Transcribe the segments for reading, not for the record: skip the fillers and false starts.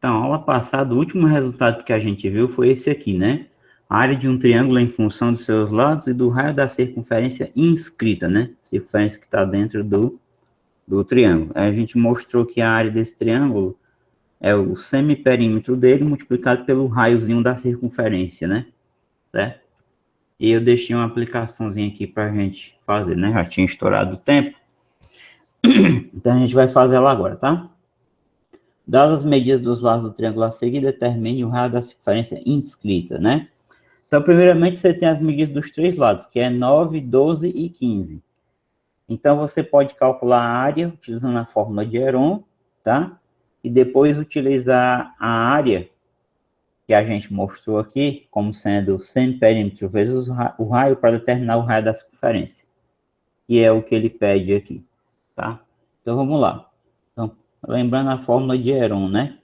Então, aula passada, o último resultado que a gente viu foi esse aqui, né? A área de um triângulo em função dos seus lados e do raio da circunferência inscrita, né? Circunferência que está dentro do triângulo. Aí a gente mostrou que a área desse triângulo é o semiperímetro dele multiplicado pelo raiozinho da circunferência, né? Certo? E eu deixei uma aplicaçãozinha aqui para a gente fazer, né? Já tinha estourado o tempo. Então, a gente vai fazer ela agora, tá? Dadas as medidas dos lados do triângulo a seguir, determine o raio da circunferência inscrita, né? Então, primeiramente, você tem as medidas dos três lados, que é 9, 12 e 15. Então, você pode calcular a área utilizando a fórmula de Heron, tá? E depois utilizar a área que a gente mostrou aqui, como sendo o semiperímetro vezes o raio para determinar o raio da circunferência. Que é o que ele pede aqui, tá? Então, vamos lá. Então, lembrando a fórmula de Heron, né?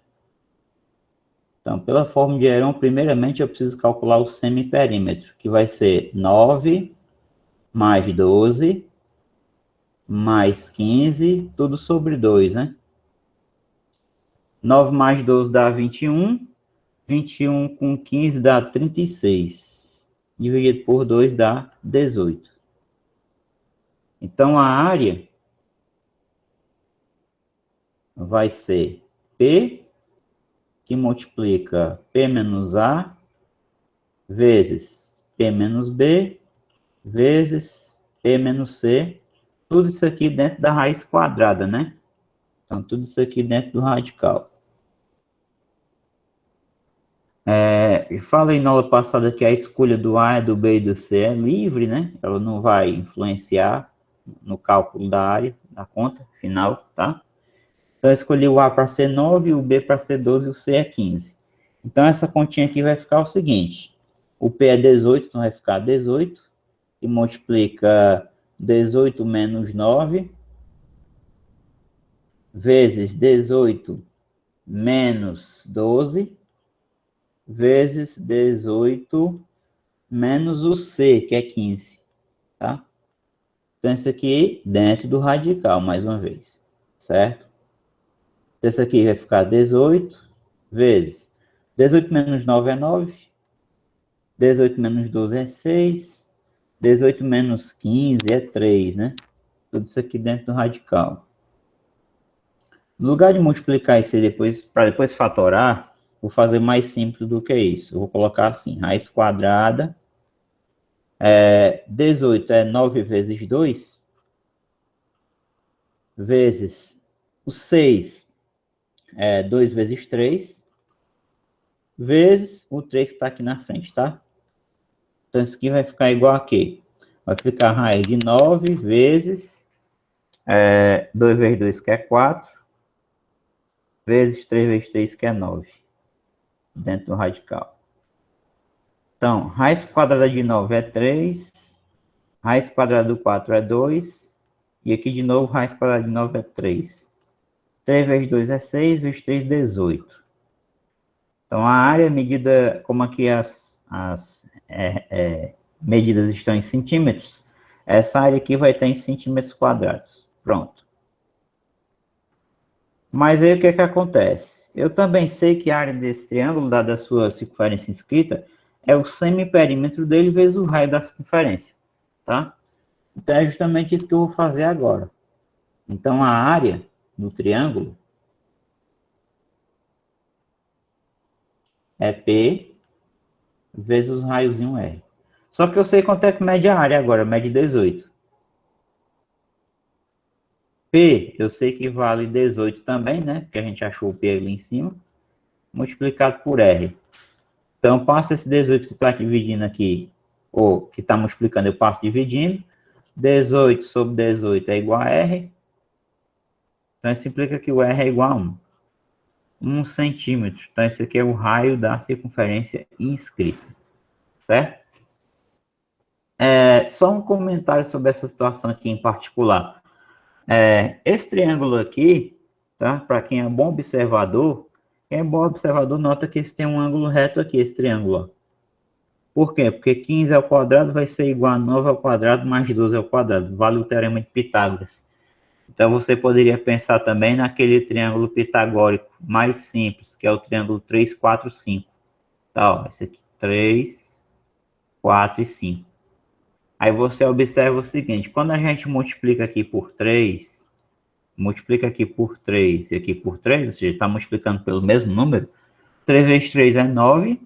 Então, pela fórmula de Heron, primeiramente eu preciso calcular o semiperímetro, que vai ser 9 mais 12 mais 15, tudo sobre 2, né? 9 mais 12 dá 21, 21 com 15 dá 36, dividido por 2 dá 18. Então, a área vai ser P, que multiplica P menos A, vezes P menos B, vezes P menos C, tudo isso aqui dentro da raiz quadrada, né? Então, tudo isso aqui dentro do radical. Eu falei na aula passada que a escolha do A, do B e do C é livre, né? Ela não vai influenciar no cálculo da área, da conta final, tá? Então, eu escolhi o A para ser 9, o B para ser 12 e o C é 15. Então, essa continha aqui vai ficar o seguinte. O P é 18, então vai ficar 18. E multiplica 18 menos 9 vezes 18 menos 12 vezes 18 menos o C, que é 15, tá? Então, isso aqui dentro do radical, mais uma vez, certo? Então, isso aqui vai ficar 18 vezes 18 menos 9 é 9, 18 menos 12 é 6, 18 menos 15 é 3, né? Tudo isso aqui dentro do radical. No lugar de multiplicar isso depois, para depois fatorar, vou fazer mais simples do que isso. Eu vou colocar assim, raiz quadrada, 18 é 9 vezes 2, vezes o 6 é 2 vezes 3, vezes o 3 que está aqui na frente, tá? Então, isso aqui vai ficar igual a quê? Vai ficar a raiz de 9 vezes 2 vezes 2, que é 4, vezes 3 vezes 3, que é 9, dentro do radical. Então, raiz quadrada de 9 é 3, raiz quadrada do 4 é 2, e aqui de novo, raiz quadrada de 9 é 3. 3 vezes 2 é 6, vezes 3, 18. Então, a área medida, como aqui as medidas estão em centímetros, essa área aqui vai estar em centímetros quadrados. Pronto. Mas aí o que é que acontece? Eu também sei que a área desse triângulo, dada a sua circunferência inscrita, é o semiperímetro dele vezes o raio da circunferência, tá? Então, é justamente isso que eu vou fazer agora. Então, a área do triângulo é P vezes o raiozinho R. Só que eu sei quanto é que mede a área agora, mede 18. P, eu sei que vale 18 também, né? Porque a gente achou o P ali em cima, multiplicado por R. Então, passa esse 18 que está dividindo aqui, ou que está multiplicando, eu passo dividindo. 18 sobre 18 é igual a R. Então, isso implica que o R é igual a 1. 1 centímetro. Então, esse aqui é o raio da circunferência inscrita. Certo? Só um comentário sobre essa situação aqui em particular. Esse triângulo aqui, tá? Para quem é bom observador, nota que esse tem um ângulo reto aqui, esse triângulo, ó. Por quê? Porque 15 ao quadrado vai ser igual a 9 ao quadrado mais 12 ao quadrado. Vale o teorema de Pitágoras. Então, você poderia pensar também naquele triângulo pitagórico mais simples, que é o triângulo 3, 4, 5. Tá, ó, esse aqui, 3, 4 e 5. Aí você observa o seguinte, quando a gente multiplica aqui por 3, multiplica aqui por 3 e aqui por 3, ou seja, está multiplicando pelo mesmo número, 3 vezes 3 é 9,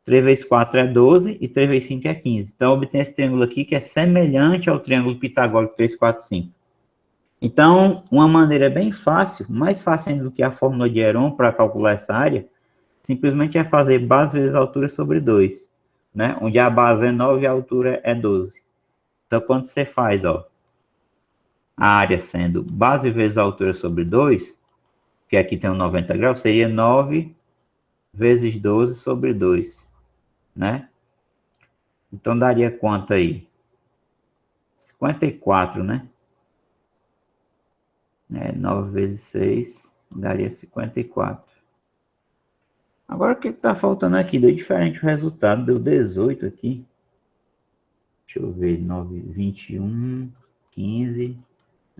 3 vezes 4 é 12 e 3 vezes 5 é 15. Então, obtém esse triângulo aqui que é semelhante ao triângulo pitagórico 3, 4, 5. Então, uma maneira bem fácil, mais fácil ainda do que a fórmula de Heron para calcular essa área, simplesmente é fazer base vezes altura sobre 2, né? Onde a base é 9 e a altura é 12. Então, quando você faz, ó, a área sendo base vezes altura sobre 2, que aqui tem um 90 graus, seria 9 vezes 12 sobre 2, né? Então, daria quanto aí? 54, né? 9 vezes 6 daria 54. Agora, o que está faltando aqui? Deu diferente o resultado, deu 18 aqui. Deixa eu ver, 9, 21, 15.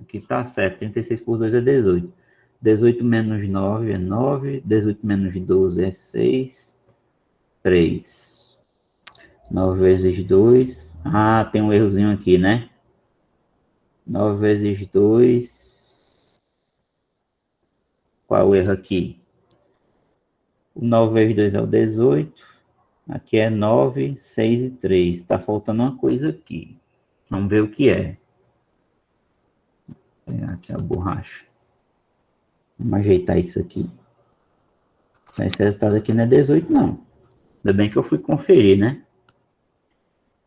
Aqui tá certo, 36 por 2 é 18. 18 menos 9 é 9. 18 menos 12 é 6. 3. 9 vezes 2. Ah, tem um errozinho aqui, né? 9 vezes 2. Qual é o erro aqui? O 9 vezes 2 é o 18. Aqui é 9, 6 e 3. Está faltando uma coisa aqui. Vamos ver o que é. Vou pegar aqui a borracha. Vamos ajeitar isso aqui. Esse resultado aqui não é 18, não. Ainda bem que eu fui conferir, né?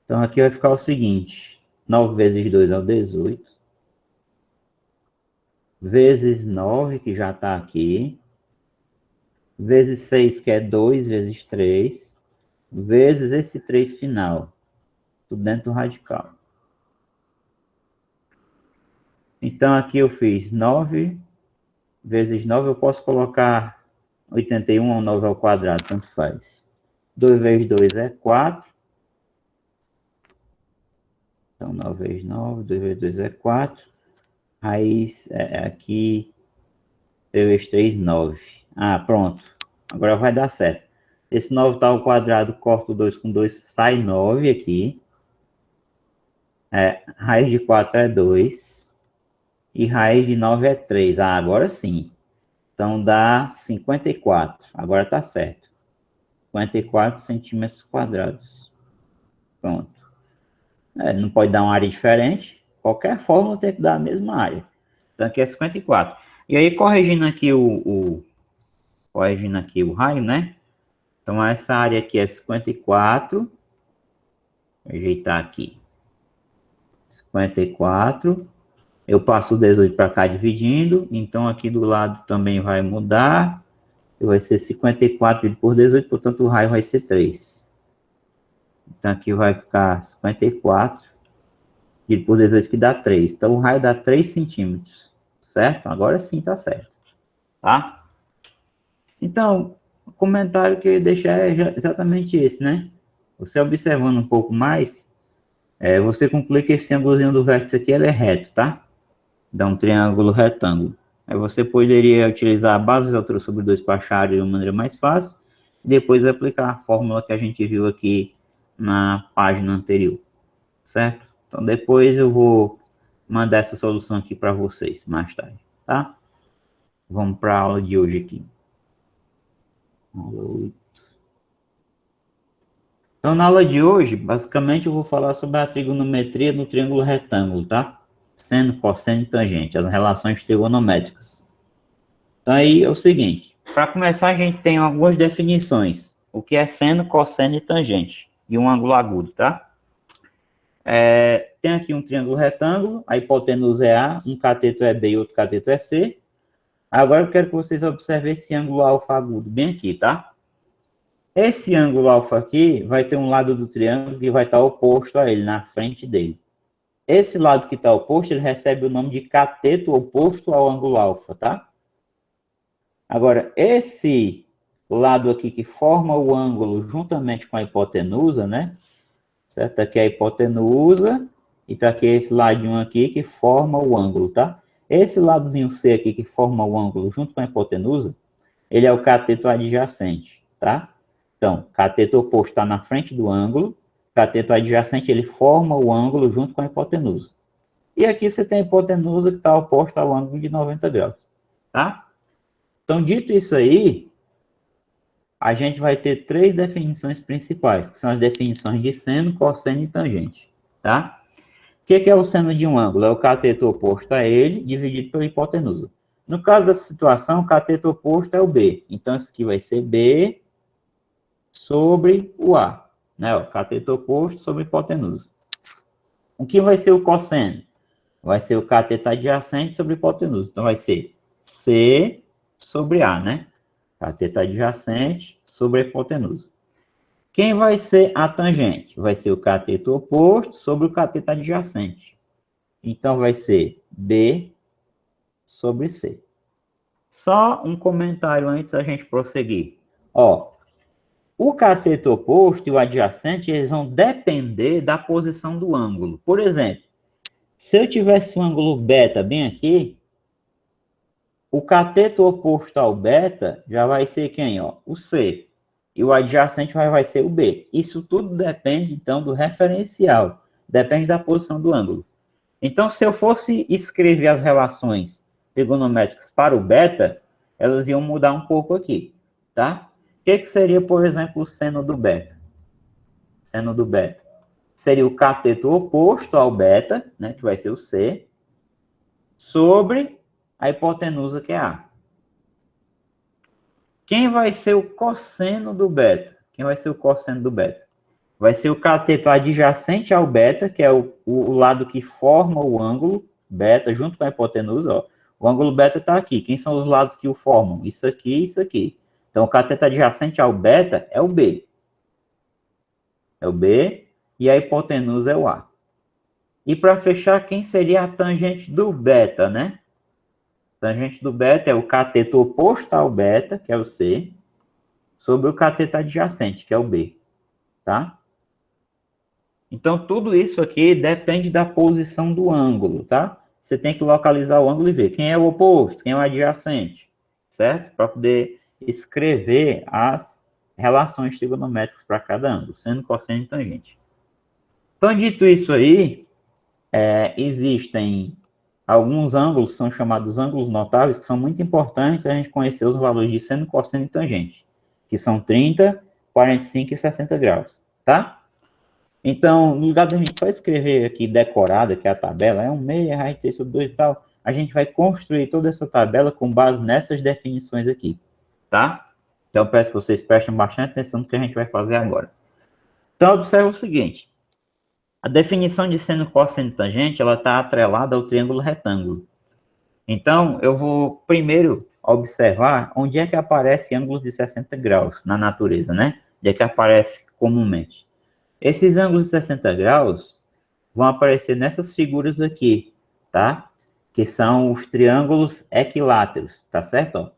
Então, aqui vai ficar o seguinte. 9 vezes 2 é o 18. Vezes 9, que já está aqui. Vezes 6, que é 2 vezes 3. Vezes esse 3 final. Tudo dentro do radical. Então, aqui eu fiz 9 vezes 9. Eu posso colocar 81 ou 9 ao quadrado, tanto faz. 2 vezes 2 é 4. Então, 9 vezes 9. 2 vezes 2 é 4. Raiz é aqui. 3 vezes 3, 9. Ah, pronto. Agora vai dar certo. Esse 9 está ao quadrado, corto 2 com 2, sai 9 aqui. Raiz de 4 é 2. E raiz de 9 é 3. Ah, agora sim. Então dá 54. Agora está certo. 54 centímetros quadrados. Pronto. Não pode dar uma área diferente. Qualquer fórmula tem que dar a mesma área. Então aqui é 54. E aí, corrigindo aqui o raio, né? Então, essa área aqui é 54. Vou ajeitar aqui. 54. Eu passo o 18 para cá dividindo. Então, aqui do lado também vai mudar. Vai ser 54 dividido por 18, portanto, o raio vai ser 3. Então, aqui vai ficar 54 dividido por 18, que dá 3. Então, o raio dá 3 centímetros. Certo? Agora sim tá certo. Tá? Então, o comentário que eu ia deixar é exatamente esse, né? Você observando um pouco mais, você conclui que esse ângulozinho do vértice aqui ele é reto, tá? Dá um triângulo retângulo. Aí você poderia utilizar a base de altura sobre 2 para achar de uma maneira mais fácil, e depois aplicar a fórmula que a gente viu aqui na página anterior, certo? Então depois eu vou mandar essa solução aqui para vocês mais tarde, tá? Vamos para a aula de hoje aqui. Então, na aula de hoje, basicamente, eu vou falar sobre a trigonometria no triângulo retângulo, tá? Seno, cosseno e tangente, as relações trigonométricas. Então, aí é o seguinte, para começar, a gente tem algumas definições. O que é seno, cosseno e tangente, e um ângulo agudo, tá? Tem aqui um triângulo retângulo, a hipotenusa é A, um cateto é B e outro cateto é C. Agora eu quero que vocês observem esse ângulo alfa agudo bem aqui, tá? Esse ângulo alfa aqui vai ter um lado do triângulo que vai estar oposto a ele, na frente dele. Esse lado que está oposto, ele recebe o nome de cateto oposto ao ângulo alfa, tá? Agora, esse lado aqui que forma o ângulo juntamente com a hipotenusa, né? Certo? Aqui é a hipotenusa e tá aqui esse ladinho aqui que forma o ângulo, tá? Esse ladozinho C aqui, que forma o ângulo junto com a hipotenusa, ele é o cateto adjacente, tá? Então, cateto oposto está na frente do ângulo, cateto adjacente, ele forma o ângulo junto com a hipotenusa. E aqui você tem a hipotenusa que está oposta ao ângulo de 90 graus, tá? Então, dito isso aí, a gente vai ter três definições principais, que são as definições de seno, cosseno e tangente, tá? O que é o seno de um ângulo? É o cateto oposto a ele, dividido pela hipotenusa. No caso dessa situação, o cateto oposto é o B. Então, isso aqui vai ser B sobre o A, né? O cateto oposto sobre a hipotenusa. O que vai ser o cosseno? Vai ser o cateto adjacente sobre a hipotenusa. Então, vai ser C sobre A, né? Cateto adjacente sobre a hipotenusa. Quem vai ser a tangente? Vai ser o cateto oposto sobre o cateto adjacente. Então, vai ser B sobre C. Só um comentário antes da gente prosseguir. Ó, o cateto oposto e o adjacente, eles vão depender da posição do ângulo. Por exemplo, se eu tivesse um ângulo beta bem aqui, o cateto oposto ao beta já vai ser quem? Ó? O C. E o adjacente vai ser o B. Isso tudo depende, então, do referencial. Depende da posição do ângulo. Então, se eu fosse escrever as relações trigonométricas para o beta, elas iam mudar um pouco aqui, tá? O que seria, por exemplo, o seno do beta? Seno do beta seria o cateto oposto ao beta, né, que vai ser o C, sobre a hipotenusa, que é A. Quem vai ser o cosseno do beta? Quem vai ser o cosseno do beta? Vai ser o cateto adjacente ao beta, que é o lado que forma o ângulo beta, junto com a hipotenusa. Ó. O ângulo beta está aqui. Quem são os lados que o formam? Isso aqui e isso aqui. Então, o cateto adjacente ao beta é o B. É o B e a hipotenusa é o A. E para fechar, quem seria a tangente do beta, né? A tangente do beta é o cateto oposto ao beta, que é o C, sobre o cateto adjacente, que é o B. Tá? Então, tudo isso aqui depende da posição do ângulo, tá? Você tem que localizar o ângulo e ver quem é o oposto, quem é o adjacente, certo? Para poder escrever as relações trigonométricas para cada ângulo, seno, cosseno e tangente. Então, dito isso aí, existem alguns ângulos que são chamados ângulos notáveis, que são muito importantes a gente conhecer os valores de seno, cosseno e tangente, que são 30, 45 e 60 graus, tá? Então, no lugar da gente só escrever aqui decorada, que é a tabela, é 1/6, raiz de 3 sobre 2 e tal, a gente vai construir toda essa tabela com base nessas definições aqui, tá? Então, peço que vocês prestem bastante atenção no que a gente vai fazer agora. Então, observe o seguinte. A definição de seno, cosseno e tangente, ela está atrelada ao triângulo retângulo. Então, eu vou primeiro observar onde é que aparece ângulos de 60 graus na natureza, né? Onde é que aparece comumente. Esses ângulos de 60 graus vão aparecer nessas figuras aqui, tá? Que são os triângulos equiláteros, tá certo?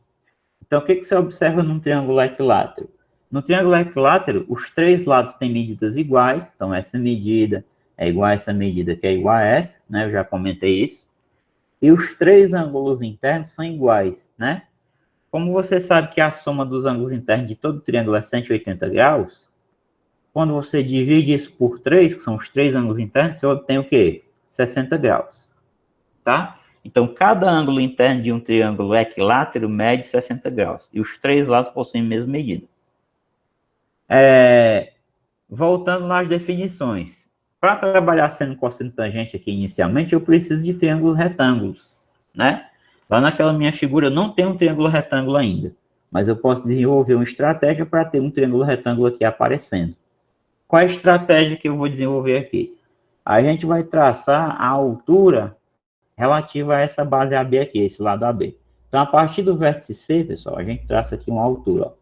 Então, o que você observa num triângulo equilátero? No triângulo equilátero, os três lados têm medidas iguais, então essa medida é igual a essa medida, que é igual a essa, né? Eu já comentei isso. E os três ângulos internos são iguais, né? Como você sabe que a soma dos ângulos internos de todo triângulo é 180 graus, quando você divide isso por 3, que são os três ângulos internos, você obtém o quê? 60 graus, tá? Então, cada ângulo interno de um triângulo equilátero mede 60 graus. E os três lados possuem a mesma medida. Voltando nas definições. Para trabalhar seno, cosseno e tangente aqui inicialmente, eu preciso de triângulos retângulos, né? Lá naquela minha figura não tem um triângulo retângulo ainda. Mas eu posso desenvolver uma estratégia para ter um triângulo retângulo aqui aparecendo. Qual é a estratégia que eu vou desenvolver aqui? A gente vai traçar a altura relativa a essa base AB aqui, esse lado AB. Então, a partir do vértice C, pessoal, a gente traça aqui uma altura, ó.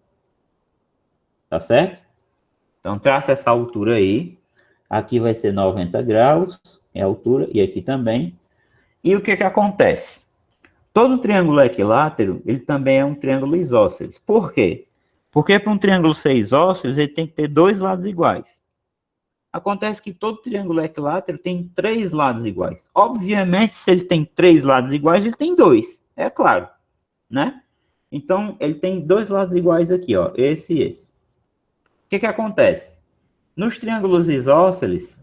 Tá certo? Então, traça essa altura aí. Aqui vai ser 90 graus, é a altura, e aqui também. E o que acontece? Todo triângulo equilátero, ele também é um triângulo isósceles. Por quê? Porque para um triângulo ser isósceles, ele tem que ter dois lados iguais. Acontece que todo triângulo equilátero tem 3 lados iguais. Obviamente, se ele tem 3 lados iguais, ele tem 2, é claro, né? Então, ele tem 2 lados iguais aqui, ó, esse e esse. O que que acontece? Nos triângulos isósceles,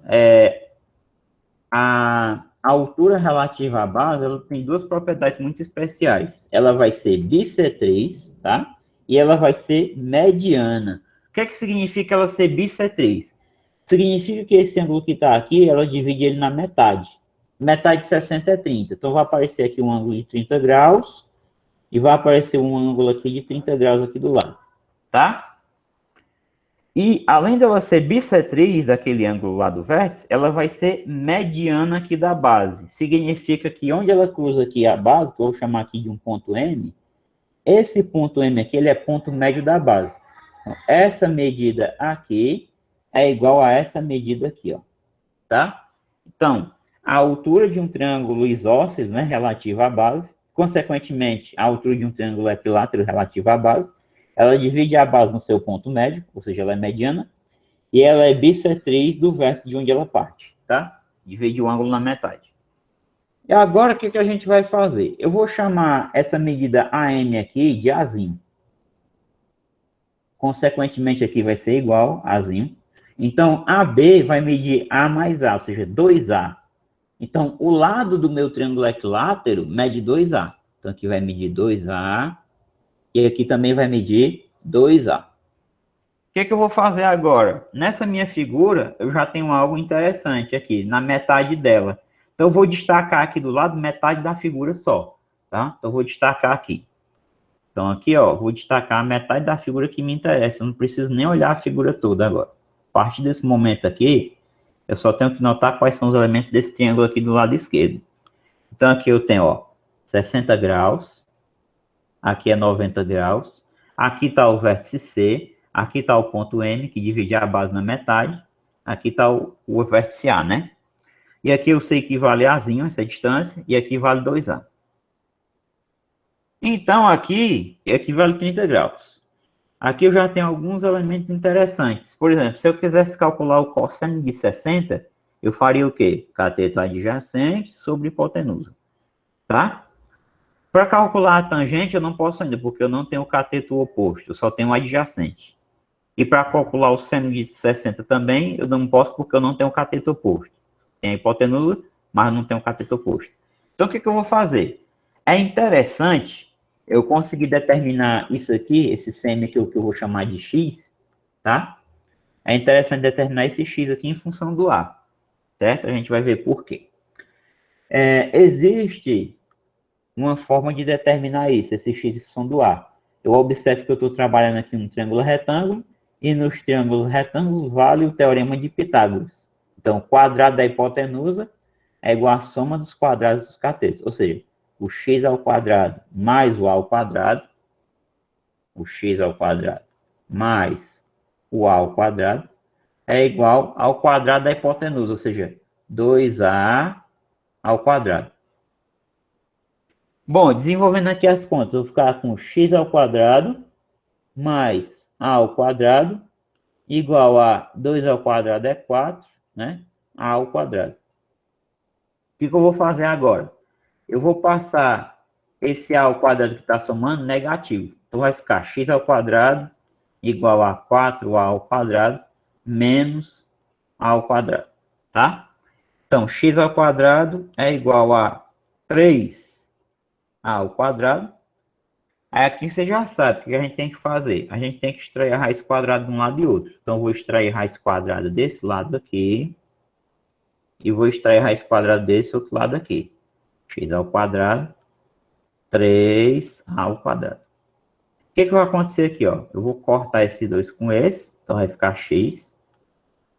a altura relativa à base, ela tem duas propriedades muito especiais. Ela vai ser bissetriz, tá? E ela vai ser mediana. O que é que significa ela ser bissetriz? Significa que esse ângulo que está aqui, ela divide ele na metade. Metade de 60 é 30. Então, vai aparecer aqui um ângulo de 30 graus e vai aparecer um ângulo aqui de 30 graus aqui do lado, tá? E, além dela ser bissetriz daquele ângulo lá do vértice, ela vai ser mediana aqui da base. Significa que onde ela cruza aqui a base, que eu vou chamar aqui de um ponto M, esse ponto M aqui, ele é ponto médio da base. Então, essa medida aqui é igual a essa medida aqui, ó. Tá? Então, a altura de um triângulo isósceles, né, relativa à base, consequentemente, a altura de um triângulo equilátero relativa à base, ela divide a base no seu ponto médio, ou seja, ela é mediana, e ela é bissetriz do vértice de onde ela parte, tá? Divide o ângulo na metade. E agora, o que a gente vai fazer? Eu vou chamar essa medida AM aqui de Azinho. Consequentemente, aqui vai ser igual a Azinho. Então, AB vai medir A mais A, ou seja, 2A. Então, o lado do meu triângulo equilátero mede 2A. Então, aqui vai medir 2A. E aqui também vai medir 2A. O que eu vou fazer agora? Nessa minha figura, eu já tenho algo interessante aqui, na metade dela. Então, eu vou destacar aqui do lado metade da figura só, tá? Então, eu vou destacar aqui. Então, aqui, ó, vou destacar a metade da figura que me interessa. Eu não preciso nem olhar a figura toda agora. A partir desse momento aqui, eu só tenho que notar quais são os elementos desse triângulo aqui do lado esquerdo. Então, aqui eu tenho, ó, 60 graus. Aqui é 90 graus. Aqui está o vértice C. Aqui está o ponto M, que divide a base na metade. Aqui está o vértice A, né? E aqui eu sei que vale Azinho, essa distância, e aqui vale 2A. Então, aqui vale 30 graus. Aqui eu já tenho alguns elementos interessantes. Por exemplo, se eu quisesse calcular o cosseno de 60, eu faria o quê? Cateto adjacente sobre hipotenusa. Tá? Para calcular a tangente, eu não posso ainda, porque eu não tenho o cateto oposto, eu só tenho o adjacente. E para calcular o seno de 60 também, eu não posso, porque eu não tenho o cateto oposto. Tem a hipotenusa, mas não tenho o cateto oposto. Então, o que eu vou fazer? É interessante eu conseguir determinar isso aqui, esse seno que eu vou chamar de x, tá? É interessante determinar esse x aqui em função do A, certo? A gente vai ver por quê. Existe uma forma de determinar isso, esse x em função do A. Eu observo que eu estou trabalhando aqui um triângulo retângulo, e nos triângulos retângulos vale o teorema de Pitágoras. Então, o quadrado da hipotenusa é igual à soma dos quadrados dos catetos. Ou seja, o x ao quadrado mais o a ao quadrado, o x ao quadrado mais o a ao quadrado, é igual ao quadrado da hipotenusa, ou seja, 2a ao quadrado. Bom, desenvolvendo aqui as contas, eu vou ficar com x ao quadrado mais a ao quadrado igual a 2 ao quadrado é 4, né? A ao quadrado. O que eu vou fazer agora? Eu vou passar esse a ao quadrado que está somando negativo. Então, vai ficar x ao quadrado igual a 4a ao quadrado menos a ao quadrado, tá? Então, x ao quadrado é igual a 3a ao quadrado. Aí aqui você já sabe o que a gente tem que fazer. A gente tem que extrair a raiz quadrada de um lado e outro. Então, eu vou extrair a raiz quadrada desse lado aqui. E vou extrair a raiz quadrada desse outro lado aqui. X ao quadrado, 3a ao quadrado. O que vai acontecer aqui, ó? Eu vou cortar esse 2 com esse. Então, vai ficar x.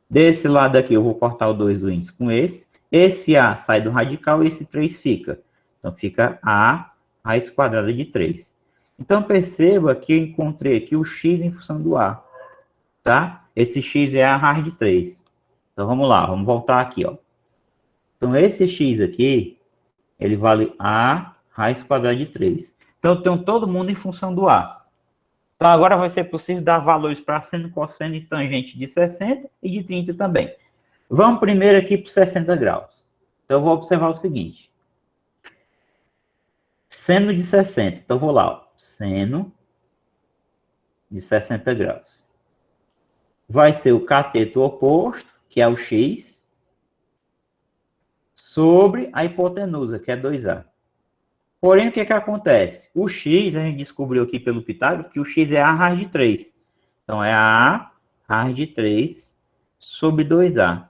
Desse lado aqui, eu vou cortar o 2 do índice com esse. Esse a sai do radical e esse 3 fica. Então, fica a raiz quadrada de 3. Então, perceba que eu encontrei aqui o x em função do a, tá? Esse x é a raiz de 3. Então, vamos lá, vamos voltar aqui, ó. Então, esse x aqui, ele vale a raiz quadrada de 3. Então, eu tenho todo mundo em função do a. Então, agora vai ser possível dar valores para seno, cosseno e tangente de 60 e de 30 também. Vamos primeiro aqui para 60 graus. Então, eu vou observar o seguinte. Seno de 60. Então, eu vou lá. Ó. Seno de 60 graus. Vai ser o cateto oposto, que é o x, sobre a hipotenusa, que é 2a. Porém, o que acontece? O x, a gente descobriu aqui pelo Pitágoras, que o x é a raiz de 3. Então, é a raiz de 3 sobre 2a.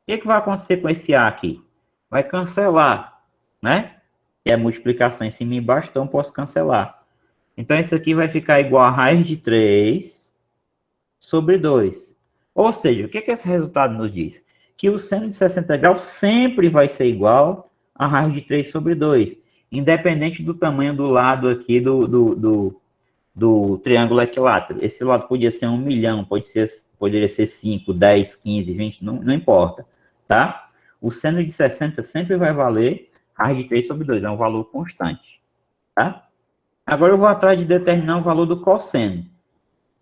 O que vai acontecer com esse a aqui? Vai cancelar, né? Que é multiplicação em cima e embaixo, então posso cancelar. Então, isso aqui vai ficar igual a raiz de 3 sobre 2. Ou seja, o que esse resultado nos diz? Que o seno de 60 graus sempre vai ser igual a raiz de 3 sobre 2, independente do tamanho do lado aqui do triângulo equilátero. Esse lado podia ser 1 milhão, poderia ser 5, 10, 15, 20, não importa, tá? O seno de 60 sempre vai valer raiz de 3 sobre 2, é um valor constante, tá? Agora eu vou atrás de determinar o valor do cosseno.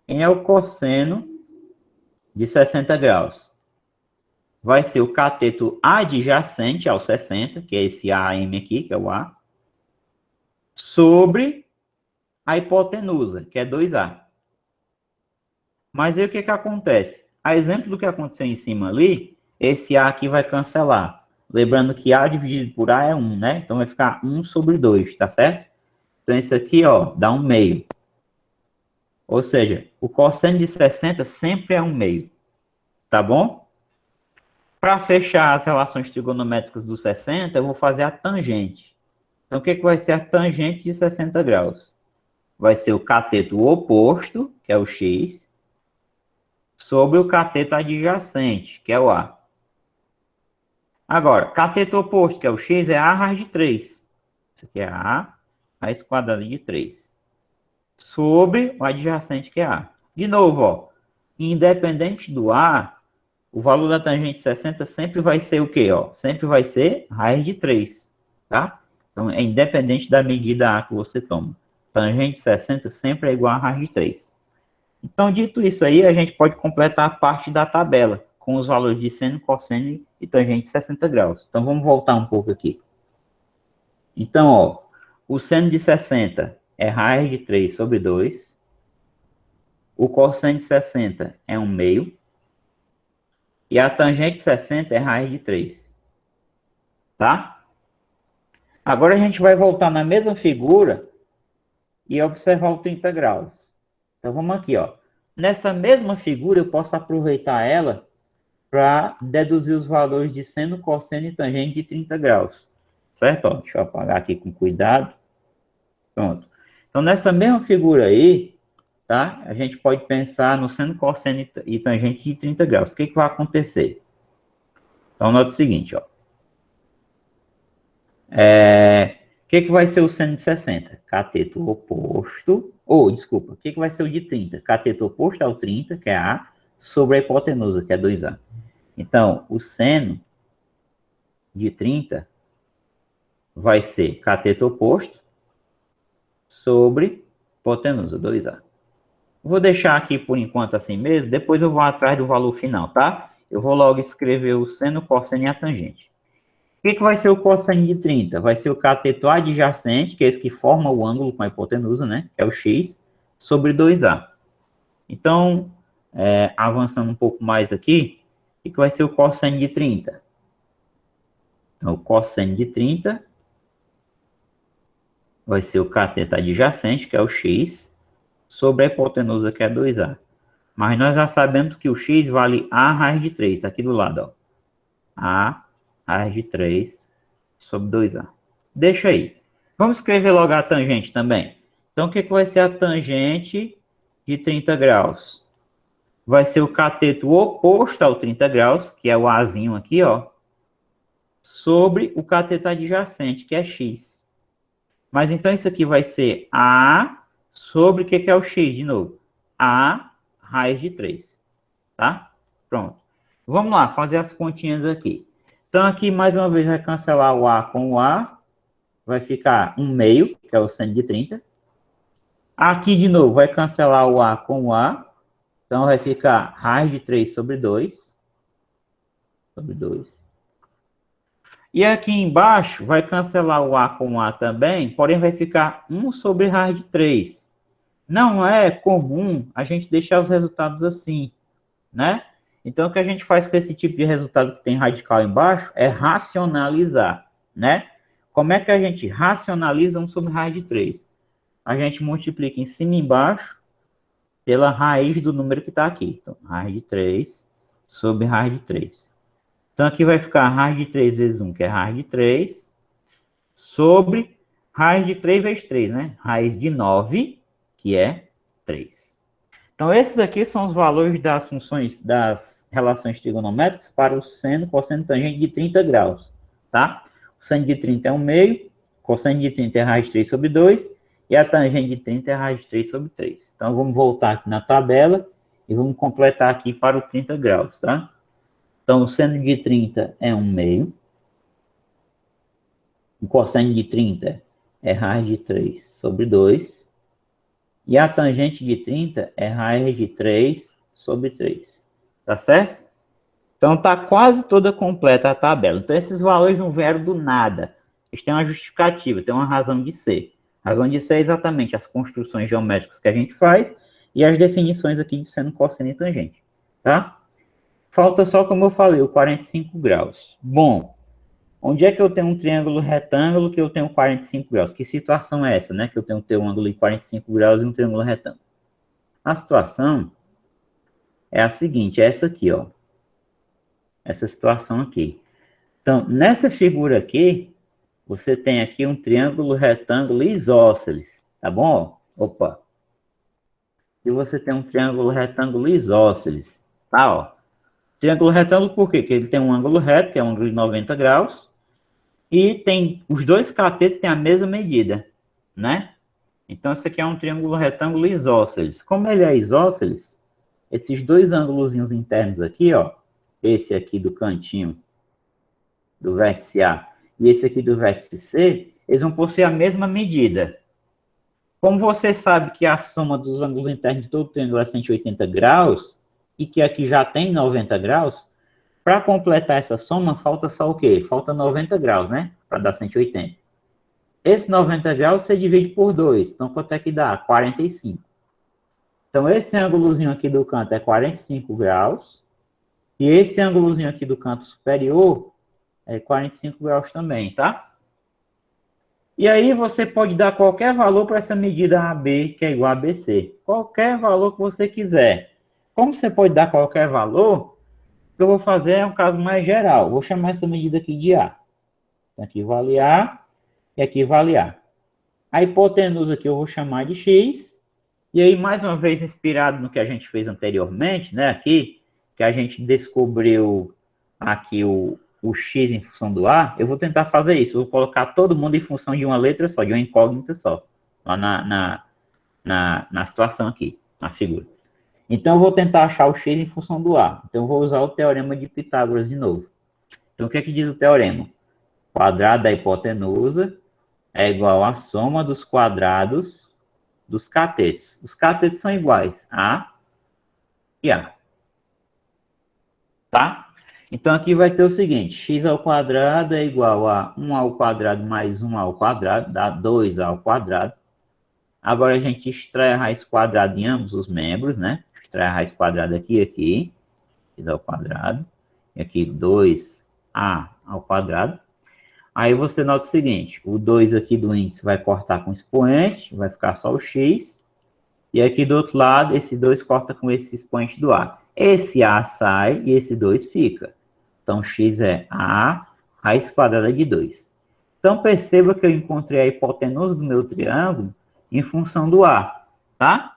Quem é o cosseno de 60 graus? Vai ser o cateto adjacente ao 60, que é esse AM aqui, que é o A, sobre a hipotenusa, que é 2A. Mas aí o que acontece? A exemplo do que aconteceu em cima ali, esse A aqui vai cancelar. Lembrando que A dividido por A é 1, né? Então vai ficar 1 sobre 2, tá certo? Então isso aqui, ó, dá 1 meio. Ou seja, o cosseno de 60 sempre é 1 meio. Tá bom? Para fechar as relações trigonométricas do 60, eu vou fazer a tangente. Então, o que vai ser a tangente de 60 graus? Vai ser o cateto oposto, que é o x, sobre o cateto adjacente, que é o a. Agora, cateto oposto, que é o x, é a raiz de 3. Isso aqui é a raiz quadrada de 3. Sobre o adjacente, que é a. De novo, ó, independente do a, o valor da tangente 60 sempre vai ser o quê? Ó? Sempre vai ser raiz de 3, tá? Então, é independente da medida A que você toma. Tangente 60 sempre é igual a raiz de 3. Então, dito isso aí, a gente pode completar a parte da tabela com os valores de seno, cosseno e tangente 60 graus. Então, vamos voltar um pouco aqui. Então, ó, o seno de 60 é raiz de 3 sobre 2. O cosseno de 60 é 1 meio. E a tangente de 60 é raiz de 3. Tá? Agora a gente vai voltar na mesma figura e observar o 30 graus. Então vamos aqui, ó. Nessa mesma figura eu posso aproveitar ela para deduzir os valores de seno, cosseno e tangente de 30 graus. Certo? Ó, deixa eu apagar aqui com cuidado. Pronto. Então nessa mesma figura aí, tá? A gente pode pensar no seno, cosseno e tangente de 30 graus. O que vai acontecer? Então nota o seguinte, ó. O que vai ser o seno de 60? Cateto oposto, desculpa, o que vai ser o de 30? Cateto oposto ao 30, que é A, sobre a hipotenusa, que é 2A. Então, o seno de 30 vai ser cateto oposto sobre hipotenusa, 2A. Vou deixar aqui por enquanto assim mesmo, depois eu vou atrás do valor final, tá? Eu vou logo escrever o seno, cosseno e a tangente. O que vai ser o cosseno de 30? Vai ser o cateto adjacente, que é esse que forma o ângulo com a hipotenusa, né? Que é o x, sobre 2a. Então, avançando um pouco mais aqui, o que vai ser o cosseno de 30? Então, o cosseno de 30 vai ser o cateto adjacente, que é o x, sobre a hipotenusa, que é 2a. Mas nós já sabemos que o x vale a raiz de 3, tá aqui do lado, ó. A raiz de 3 sobre 2a. Deixa aí. Vamos escrever logo a tangente também. Então, o que vai ser a tangente de 30 graus? Vai ser o cateto oposto ao 30 graus, que é o Azinho aqui, ó, sobre o cateto adjacente, que é x. Mas então isso aqui vai ser A sobre o que é o x de novo? A raiz de 3. Tá? Pronto. Vamos lá, fazer as continhas aqui. Então, aqui, mais uma vez, vai cancelar o A com o A. Vai ficar 1 meio, que é o seno de 30. Aqui, de novo, vai cancelar o A com o A. Então, vai ficar raiz de 3 sobre 2. sobre 2. E aqui embaixo vai cancelar o A com o A também, porém vai ficar 1 sobre raiz de 3. Não é comum a gente deixar os resultados assim, né? Então, o que a gente faz com esse tipo de resultado que tem radical embaixo é racionalizar, né? Como é que a gente racionaliza 1 sobre raiz de 3? A gente multiplica em cima e embaixo pela raiz do número que está aqui. Então, raiz de 3 sobre raiz de 3. Então, aqui vai ficar raiz de 3 vezes 1, que é raiz de 3, sobre raiz de 3 vezes 3, né? Raiz de 9, que é 3. Então, esses aqui são os valores das funções, das relações trigonométricas para o seno, cosseno e tangente de 30 graus, tá? O seno de 30 é 1 meio, cosseno de 30 é raiz de 3 sobre 2, e a tangente de 30 é raiz de 3 sobre 3. Então, vamos voltar aqui na tabela e vamos completar aqui para o 30 graus, tá? Então, o seno de 30 é 1 meio, o cosseno de 30 é raiz de 3 sobre 2, e a tangente de 30 é raiz de 3 sobre 3. Tá certo? Então, tá quase toda completa a tabela. Então, esses valores não vieram do nada. Eles têm uma justificativa, têm uma razão de ser. A razão de ser é exatamente as construções geométricas que a gente faz e as definições aqui de seno, cosseno e tangente. Tá? Falta só, como eu falei, o 45 graus. Bom, onde é que eu tenho um triângulo retângulo que eu tenho 45 graus? Que situação é essa, né? Que eu tenho que ter um ângulo de 45 graus e um triângulo retângulo. A situação é a seguinte, é essa aqui, ó. Essa situação aqui. Então, nessa figura aqui, você tem aqui um triângulo retângulo isósceles, tá bom? Opa. E você tem um triângulo retângulo isósceles, tá, ó. Triângulo retângulo por quê? Porque ele tem um ângulo reto, que é um ângulo de 90 graus, e tem os dois catetos têm a mesma medida, né? Então, esse aqui é um triângulo retângulo isósceles. Como ele é isósceles, esses dois ângulozinhos internos aqui, ó, esse aqui do cantinho do vértice A e esse aqui do vértice C, eles vão possuir a mesma medida. Como você sabe que a soma dos ângulos internos de todo o triângulo é 180 graus, e que aqui já tem 90 graus, para completar essa soma, falta só o quê? Falta 90 graus, né? Para dar 180. Esse 90 graus você divide por 2. Então, quanto é que dá? 45. Então, esse ângulozinho aqui do canto é 45 graus. E esse ângulozinho aqui do canto superior é 45 graus também, tá? E aí, você pode dar qualquer valor para essa medida AB, que é igual a BC. Qualquer valor que você quiser. Como você pode dar qualquer valor, o que eu vou fazer é um caso mais geral. Vou chamar essa medida aqui de A. Então, aqui vale A e aqui vale A. A hipotenusa aqui eu vou chamar de X. E aí, mais uma vez, inspirado no que a gente fez anteriormente, né? Aqui, que a gente descobriu aqui o X em função do A, eu vou tentar fazer isso. Eu vou colocar todo mundo em função de uma letra só, de uma incógnita só. Lá na situação aqui, na figura. Então, eu vou tentar achar o X em função do A. Então, eu vou usar o teorema de Pitágoras de novo. Então, o que é que diz o teorema? O quadrado da hipotenusa é igual à soma dos quadrados dos catetos. Os catetos são iguais a e A. Tá? Então, aqui vai ter o seguinte. X ao quadrado é igual a 1 ao quadrado mais 1 ao quadrado. Dá 2 ao quadrado. Agora, a gente extrai a raiz quadrada em ambos os membros, né? Extrai a raiz quadrada aqui e aqui. X ao quadrado. E aqui 2A ao quadrado. Aí você nota o seguinte, o 2 aqui do índice vai cortar com o expoente, vai ficar só o x. E aqui do outro lado, esse 2 corta com esse expoente do a. Esse a sai e esse 2 fica. Então, x é a raiz quadrada de 2. Então, perceba que eu encontrei a hipotenusa do meu triângulo em função do a, tá?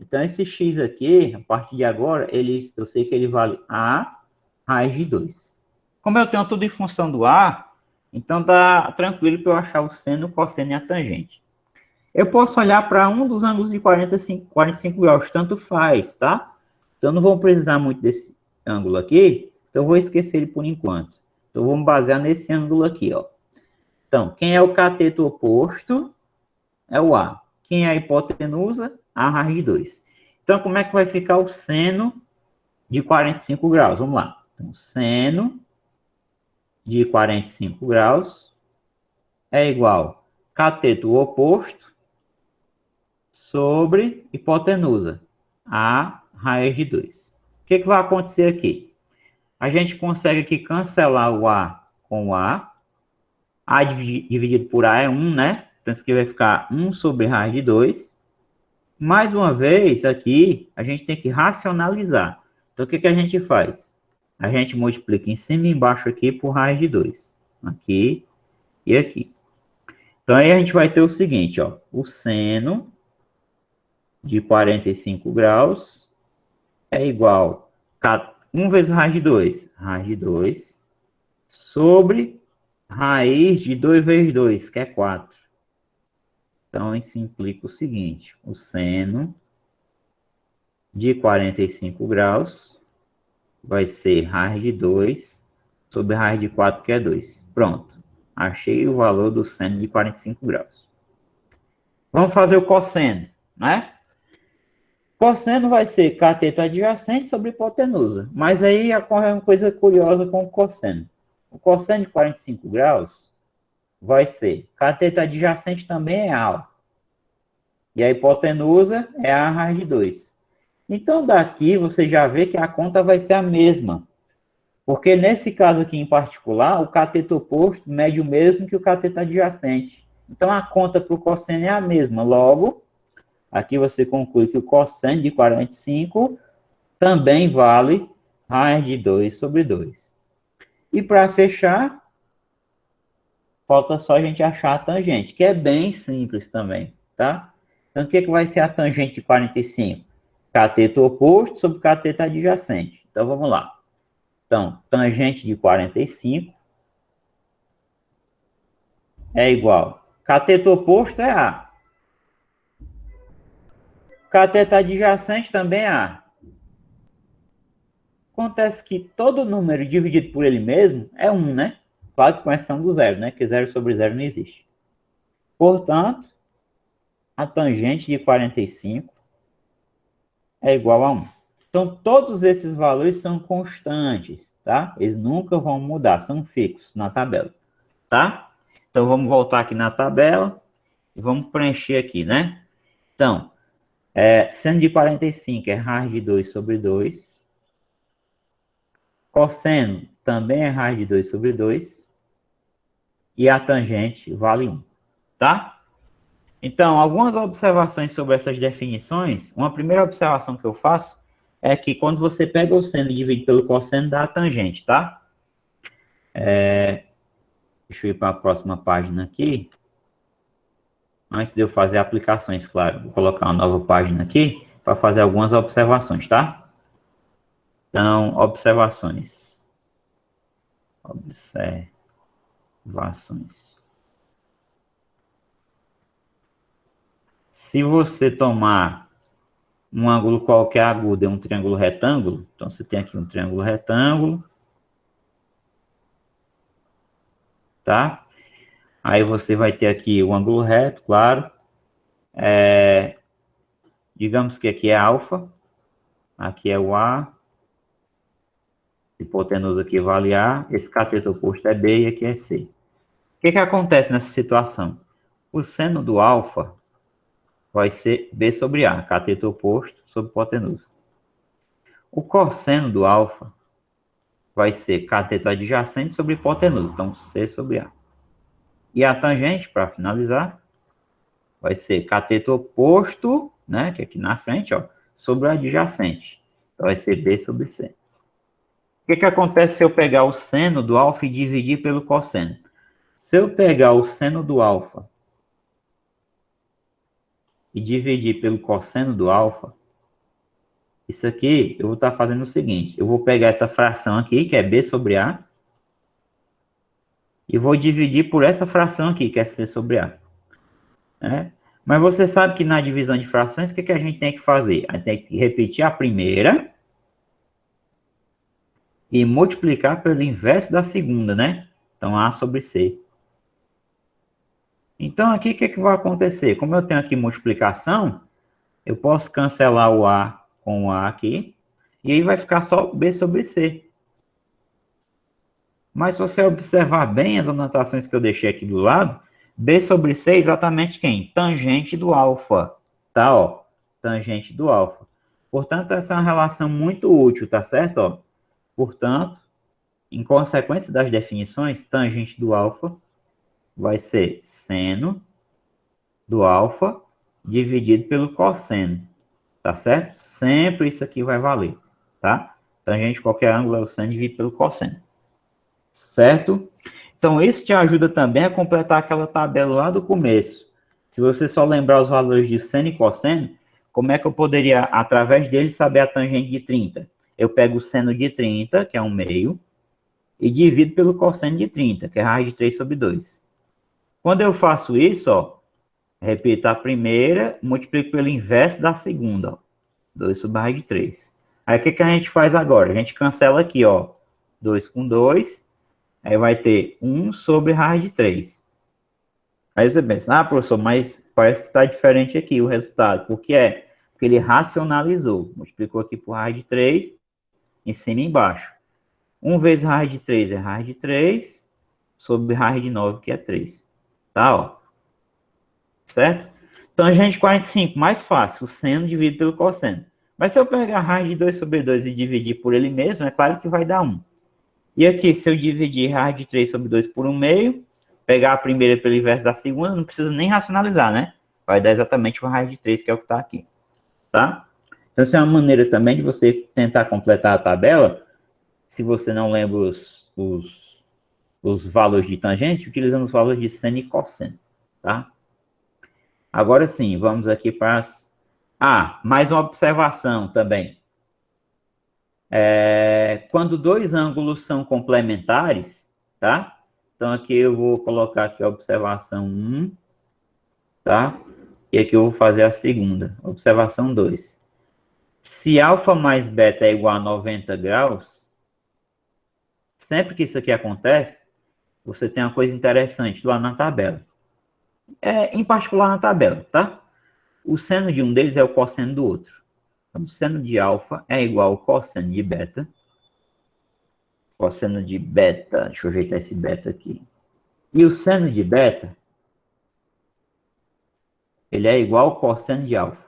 Então, esse x aqui, a partir de agora, eu sei que ele vale a raiz de 2. Como eu tenho tudo em função do a, então, tá tranquilo para eu achar o seno, o cosseno e a tangente. Eu posso olhar para um dos ângulos de 45 graus, tanto faz, tá? Então, não vou precisar muito desse ângulo aqui, então eu vou esquecer ele por enquanto. Então, vamos basear nesse ângulo aqui, ó. Então, quem é o cateto oposto? É o A. Quem é a hipotenusa? A raiz de 2. Então, como é que vai ficar o seno de 45 graus? Vamos lá. Então, seno de 45 graus é igual a cateto oposto sobre hipotenusa, a raiz de 2. O que vai acontecer aqui? A gente consegue aqui cancelar o A com o A. A dividido por A é 1, né? Então, isso aqui vai ficar 1 sobre raiz de 2. Mais uma vez, aqui, a gente tem que racionalizar. Então, o que a gente faz? A gente multiplica em cima e embaixo aqui por raiz de 2. Aqui e aqui. Então, aí a gente vai ter o seguinte, ó. O seno de 45 graus é igual a 1 vezes raiz de 2. Raiz de 2 sobre raiz de 2 vezes 2, que é 4. Então, isso implica o seguinte. O seno de 45 graus vai ser raiz de 2 sobre raiz de 4, que é 2. Pronto. Achei o valor do seno de 45 graus. Vamos fazer o cosseno, né? Cosseno vai ser cateto adjacente sobre hipotenusa. Mas aí ocorre uma coisa curiosa com o cosseno. O cosseno de 45 graus vai ser cateto adjacente também é A. E a hipotenusa é A raiz de 2. Então, daqui você já vê que a conta vai ser a mesma. Porque nesse caso aqui em particular, o cateto oposto mede o mesmo que o cateto adjacente. Então, a conta para o cosseno é a mesma. Logo, aqui você conclui que o cosseno de 45 também vale raiz de 2 sobre 2. E para fechar, falta só a gente achar a tangente, que é bem simples também, tá? Então, o que vai ser a tangente de 45? Cateto oposto sobre cateto adjacente. Então, vamos lá. Então, tangente de 45 é igual. Cateto oposto é A. Cateto adjacente também é A. Acontece que todo número dividido por ele mesmo é 1, né? Claro que com exceção do zero, né? Que 0 sobre 0 não existe. Portanto, a tangente de 45 é igual a 1. Então, todos esses valores são constantes, tá? Eles nunca vão mudar, são fixos na tabela, tá? Então, vamos voltar aqui na tabela e vamos preencher aqui, né? Então, seno de 45 é raiz de 2 sobre 2. Cosseno também é raiz de 2 sobre 2. E a tangente vale 1, tá? Então, algumas observações sobre essas definições. Uma primeira observação que eu faço é que quando você pega o seno e divide pelo cosseno, dá a tangente, tá? Deixa eu ir para a próxima página aqui. Antes de eu fazer aplicações, claro. Vou colocar uma nova página aqui para fazer algumas observações, tá? Então, observações. Se você tomar um ângulo qualquer agudo, é um triângulo retângulo. Então, você tem aqui um triângulo retângulo. Tá? Aí você vai ter aqui o ângulo reto, claro. Digamos que aqui é alfa. Aqui é o A. Hipotenusa aqui vale A. Esse cateto oposto é B e aqui é C. O que acontece nessa situação? O seno do alfa vai ser B sobre A. Cateto oposto sobre hipotenusa. O cosseno do alfa vai ser cateto adjacente sobre hipotenusa. Então, C sobre A. E a tangente, para finalizar, vai ser cateto oposto, né, que é aqui na frente, ó, sobre o adjacente. Então, vai ser B sobre C. O que acontece se eu pegar o seno do alfa e dividir pelo cosseno? Se eu pegar o seno do alfa e dividir pelo cosseno do alfa, isso aqui eu vou estar fazendo o seguinte. Eu vou pegar essa fração aqui, que é B sobre A, e vou dividir por essa fração aqui, que é C sobre A. Né? Mas você sabe que na divisão de frações, o que a gente tem que fazer? A gente tem que repetir a primeira e multiplicar pelo inverso da segunda, né? Então, A sobre C. Então, aqui, o que vai acontecer? Como eu tenho aqui multiplicação, eu posso cancelar o A com o A aqui, e aí vai ficar só B sobre C. Mas se você observar bem as anotações que eu deixei aqui do lado, B sobre C é exatamente quem? Tangente do alfa, tá, ó? Tangente do alfa. Portanto, essa é uma relação muito útil, tá certo, ó? Portanto, em consequência das definições, tangente do alfa vai ser seno do alfa dividido pelo cosseno, tá certo? Sempre isso aqui vai valer, tá? Tangente, qualquer ângulo é o seno dividido pelo cosseno, certo? Então, isso te ajuda também a completar aquela tabela lá do começo. Se você só lembrar os valores de seno e cosseno, como é que eu poderia, através dele, saber a tangente de 30? Eu pego o seno de 30, que é 1/2, e divido pelo cosseno de 30, que é raiz de 3 sobre 2. Quando eu faço isso, ó, repito a primeira, multiplico pelo inverso da segunda, ó, 2 sobre raiz de 3. Aí, o que, que a gente faz agora? A gente cancela aqui, ó, 2 com 2, aí vai ter 1 sobre raiz de 3. Aí você pensa, professor, mas parece que está diferente aqui o resultado. Por que é? Porque ele racionalizou. Multiplicou aqui por raiz de 3, em cima e embaixo. 1 vezes raiz de 3 é raiz de 3, sobre raiz de 9, que é 3. Tá, ó. Certo? Tangente de 45, mais fácil. O seno dividido pelo cosseno. Mas se eu pegar a raiz de 2 sobre 2 e dividir por ele mesmo, é claro que vai dar 1. E aqui, se eu dividir raiz de 3 sobre 2 por 1/2, pegar a primeira pelo inverso da segunda, não precisa nem racionalizar, né? Vai dar exatamente o raiz de 3, que é o que está aqui. Tá? Então, essa é uma maneira também de você tentar completar a tabela, se você não lembra os valores de tangente, utilizando os valores de seno e cosseno. Tá? Agora sim, vamos aqui para as... mais uma observação também. Quando dois ângulos são complementares, tá? Então, aqui eu vou colocar aqui a observação 1, tá? E aqui eu vou fazer a segunda, observação 2. Se alfa mais beta é igual a 90 graus, sempre que isso aqui acontece, você tem uma coisa interessante lá na tabela. Em particular na tabela, tá? O seno de um deles é o cosseno do outro. Então, o seno de alfa é igual ao cosseno de beta. Cosseno de beta, deixa eu ajeitar esse beta aqui. E o seno de beta, ele é igual ao cosseno de alfa,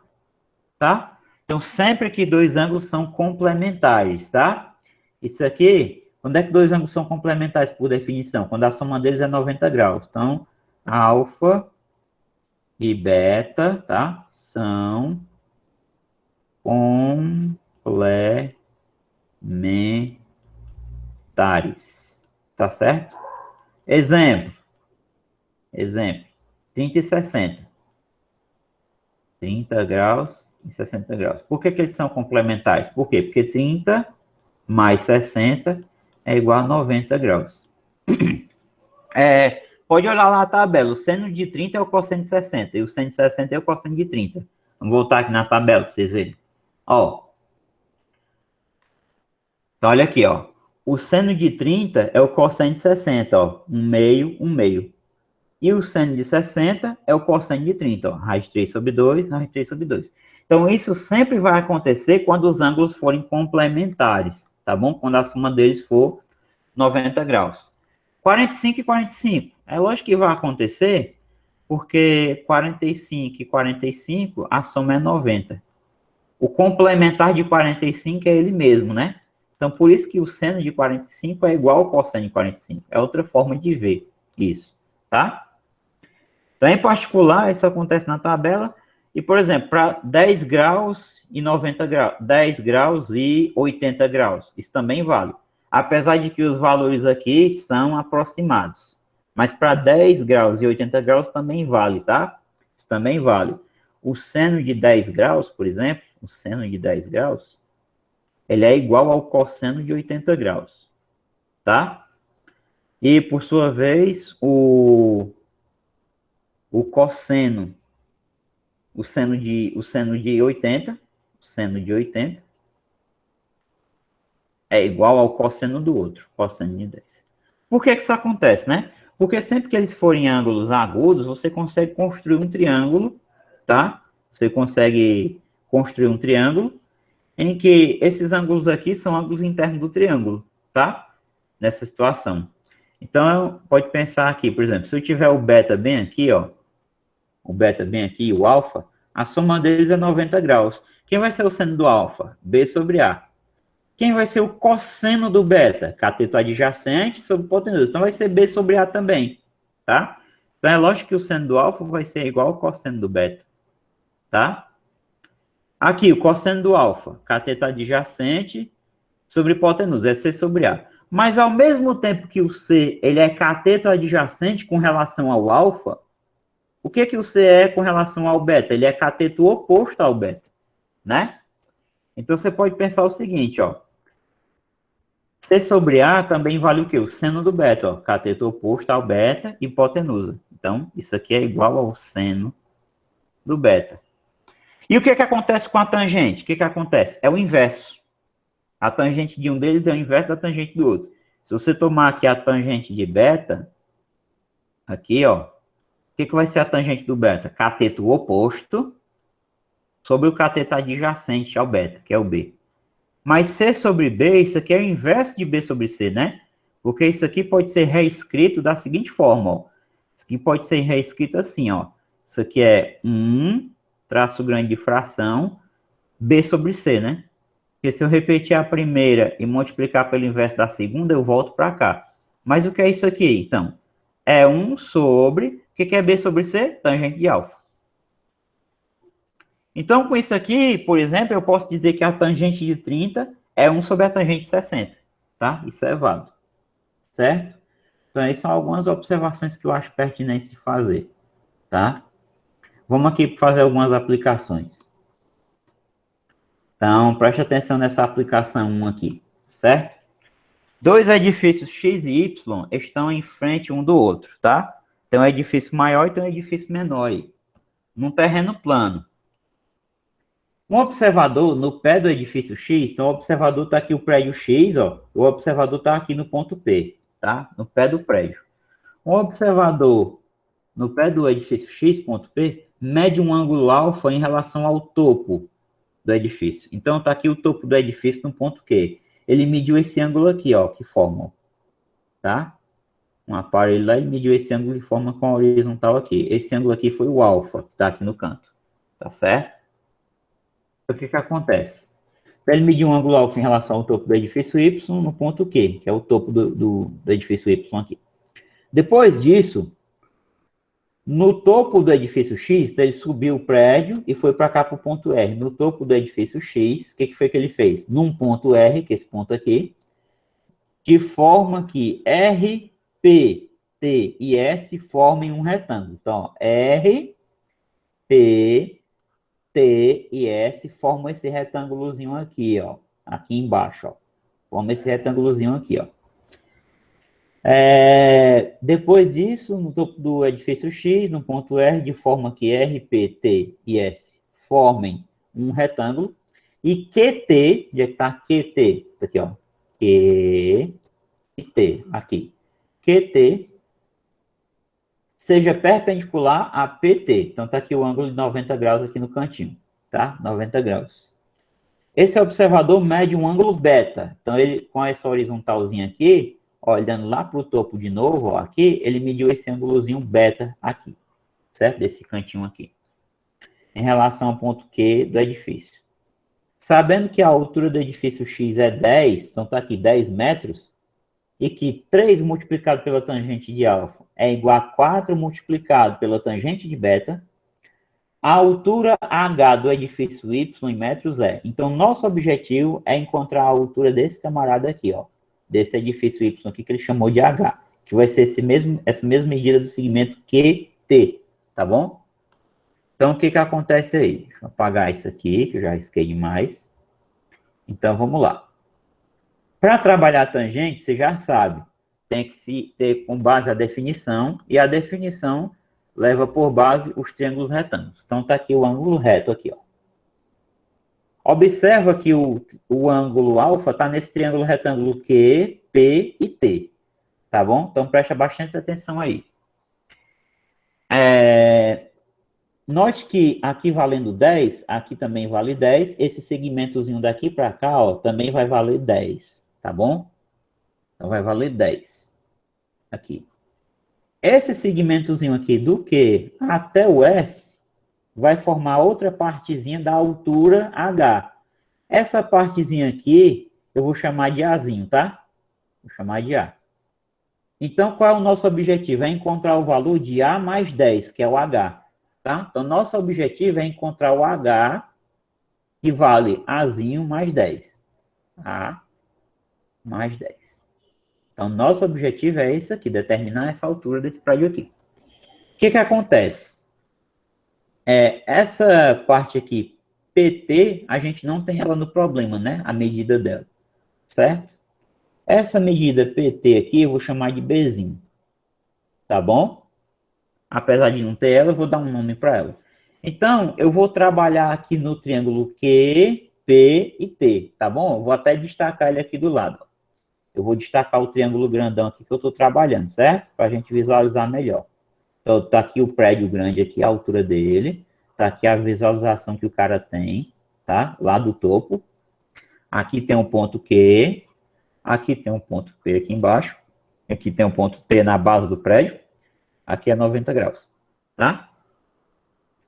tá? Então, sempre que dois ângulos são complementares, tá? Isso aqui, quando é que dois ângulos são complementares por definição? Quando a soma deles é 90 graus. Então, alfa e beta, tá? São complementares, tá certo? Exemplo, 30 e 60. 30 graus e 60 graus. Por que eles são complementares? Por quê? Porque 30 mais 60 é igual a 90 graus. Pode olhar lá a tabela. O seno de 30 é o cosseno de 60 e o seno de 60 é o cosseno de 30. Vamos voltar aqui na tabela para vocês verem. Ó. Então, olha aqui, ó. O seno de 30 é o cosseno de 60, ó. 1/2, 1/2. E o seno de 60 é o cosseno de 30, ó. Raiz de 3 sobre 2, raiz de 3 sobre 2. Então, isso sempre vai acontecer quando os ângulos forem complementares, tá bom? Quando a soma deles for 90 graus. 45 e 45. É lógico que vai acontecer, porque 45 e 45, a soma é 90. O complementar de 45 é ele mesmo, né? Então, por isso que o seno de 45 é igual ao cosseno de 45. É outra forma de ver isso, tá? Então, em particular, isso acontece na tabela. E, por exemplo, para 10 graus e 90 graus, 10 graus e 80 graus, isso também vale. Apesar de que os valores aqui são aproximados. Mas para 10 graus e 80 graus também vale, tá? Isso também vale. O seno de 10 graus, por exemplo, o seno de 10 graus, ele é igual ao cosseno de 80 graus, tá? E, por sua vez, o cosseno, o seno de 80, o seno de 80 é igual ao cosseno do outro, cosseno de 10. Por que isso acontece, né? Porque sempre que eles forem ângulos agudos, você consegue construir um triângulo, tá? Você consegue construir um triângulo em que esses ângulos aqui são ângulos internos do triângulo, tá? nessa situação. Então, pode pensar aqui, por exemplo, se eu tiver o beta bem aqui, ó, o beta bem aqui e o alfa, a soma deles é 90 graus. Quem vai ser o seno do alfa? B sobre A. Quem vai ser o cosseno do beta? Cateto adjacente sobre hipotenusa. Então, vai ser B sobre A também, tá? Então, é lógico que o seno do alfa vai ser igual ao cosseno do beta, tá? Aqui, o cosseno do alfa, cateto adjacente sobre hipotenusa, é C sobre A. Mas, ao mesmo tempo que o C ele é cateto adjacente com relação ao alfa, o que o C é com relação ao beta? Ele é cateto oposto ao beta, né? Então, você pode pensar o seguinte, ó. C sobre A também vale o quê? O seno do beta, ó. Cateto oposto ao beta, hipotenusa. Então, isso aqui é igual ao seno do beta. E o que acontece com a tangente? O que acontece? É o inverso. A tangente de um deles é o inverso da tangente do outro. Se você tomar aqui a tangente de beta, aqui, ó, o que vai ser a tangente do beta? Cateto oposto sobre o cateto adjacente ao beta, que é o B. Mas C sobre B, isso aqui é o inverso de B sobre C, né? Porque isso aqui pode ser reescrito da seguinte forma, ó. Isso aqui pode ser reescrito assim, ó. Isso aqui é 1 traço grande de fração B sobre C, né? Porque se eu repetir a primeira e multiplicar pelo inverso da segunda, eu volto para cá. Mas o que é isso aqui, então? É 1 sobre... O que é B sobre C? Tangente de alfa. Então, com isso aqui, por exemplo, eu posso dizer que a tangente de 30 é 1 sobre a tangente de 60, tá? Isso é válido, certo? Então, aí são algumas observações que eu acho pertinente de fazer, tá? Vamos aqui fazer algumas aplicações. Então, preste atenção nessa aplicação 1 aqui, certo? Dois edifícios X e Y estão em frente um do outro, tá? Tem um edifício maior e tem um edifício menor aí, num terreno plano. Um observador no pé do edifício X, então o observador está aqui o prédio X, ó, o observador está aqui no ponto P, tá? No pé do prédio. Um observador no pé do edifício X, ponto P, mede um ângulo alfa em relação ao topo do edifício. Então está aqui o topo do edifício no ponto Q. Ele mediu esse ângulo aqui, ó, que forma, ó, tá? Um aparelho lá, ele mediu esse ângulo de forma com a horizontal aqui. Esse ângulo aqui foi o alfa, que está aqui no canto, tá certo? O que acontece? Ele medir um ângulo alfa em relação ao topo do edifício Y no ponto Q, que é o topo do edifício Y aqui. Depois disso, no topo do edifício X, ele subiu o prédio e foi para cá para o ponto R. No topo do edifício X, o que foi que ele fez? Num ponto R, que é esse ponto aqui, de forma que R, P, T e S formem um retângulo. Então, R, P, T e S formam esse retângulozinho aqui, ó. Aqui embaixo, ó. Forma esse retângulozinho aqui, ó. Depois disso, no topo do edifício X, no ponto R, de forma que R, P, T e S formem um retângulo. E QT, onde é que está QT? Aqui, ó. Q e T, aqui. QT seja perpendicular a PT. Então, está aqui o ângulo de 90 graus aqui no cantinho, tá? 90 graus. Esse observador mede um ângulo beta. Então, ele, com essa horizontalzinha aqui, olhando lá para o topo de novo, ó, aqui, ele mediu esse ângulozinho beta aqui, certo? Desse cantinho aqui. Em relação ao ponto Q do edifício. Sabendo que a altura do edifício X é 10, então está aqui 10 metros, e que 3 multiplicado pela tangente de alfa é igual a 4 multiplicado pela tangente de beta, a altura H do edifício Y em metros é. Então, nosso objetivo é encontrar a altura desse camarada aqui, ó. Desse edifício Y aqui que ele chamou de H. Que vai ser essa mesma medida do segmento QT, tá bom? Então, o que acontece aí? Deixa eu apagar isso aqui, que eu já risquei demais. Então, vamos lá. Para trabalhar a tangente, você já sabe, tem que se ter com base a definição, e a definição leva por base os triângulos retângulos. Então, está aqui o ângulo reto aqui, ó. Observa que o ângulo alfa está nesse triângulo retângulo Q, P e T, tá bom? Então, presta bastante atenção aí. Note que aqui valendo 10, aqui também vale 10, esse segmentozinho daqui para cá, ó, também vai valer 10, tá bom? Então, vai valer 10. Aqui. Esse segmentozinho aqui do Q até o S vai formar outra partezinha da altura H. Essa partezinha aqui, eu vou chamar de Azinho, tá? Vou chamar de A. Então, qual é o nosso objetivo? É encontrar o valor de A mais 10, que é o H. Tá? Então, nosso objetivo é encontrar o H, que vale Azinho mais 10. A mais 10. Então, nosso objetivo é esse aqui, determinar essa altura desse prédio aqui. O que acontece? Essa parte aqui, PT, a gente não tem ela no problema, né? A medida dela, certo? Essa medida PT aqui, eu vou chamar de Bzinho, tá bom? Apesar de não ter ela, eu vou dar um nome para ela. Então, eu vou trabalhar aqui no triângulo Q, P e T, tá bom? Eu vou até destacar ele aqui do lado. Eu vou destacar o triângulo grandão aqui que eu estou trabalhando, certo? Para a gente visualizar melhor. Então, tá aqui o prédio grande, aqui a altura dele. Tá aqui a visualização que o cara tem, tá? Lá do topo. Aqui tem um ponto Q. Aqui tem um ponto P aqui embaixo. Aqui tem um ponto T na base do prédio. Aqui é 90 graus, tá?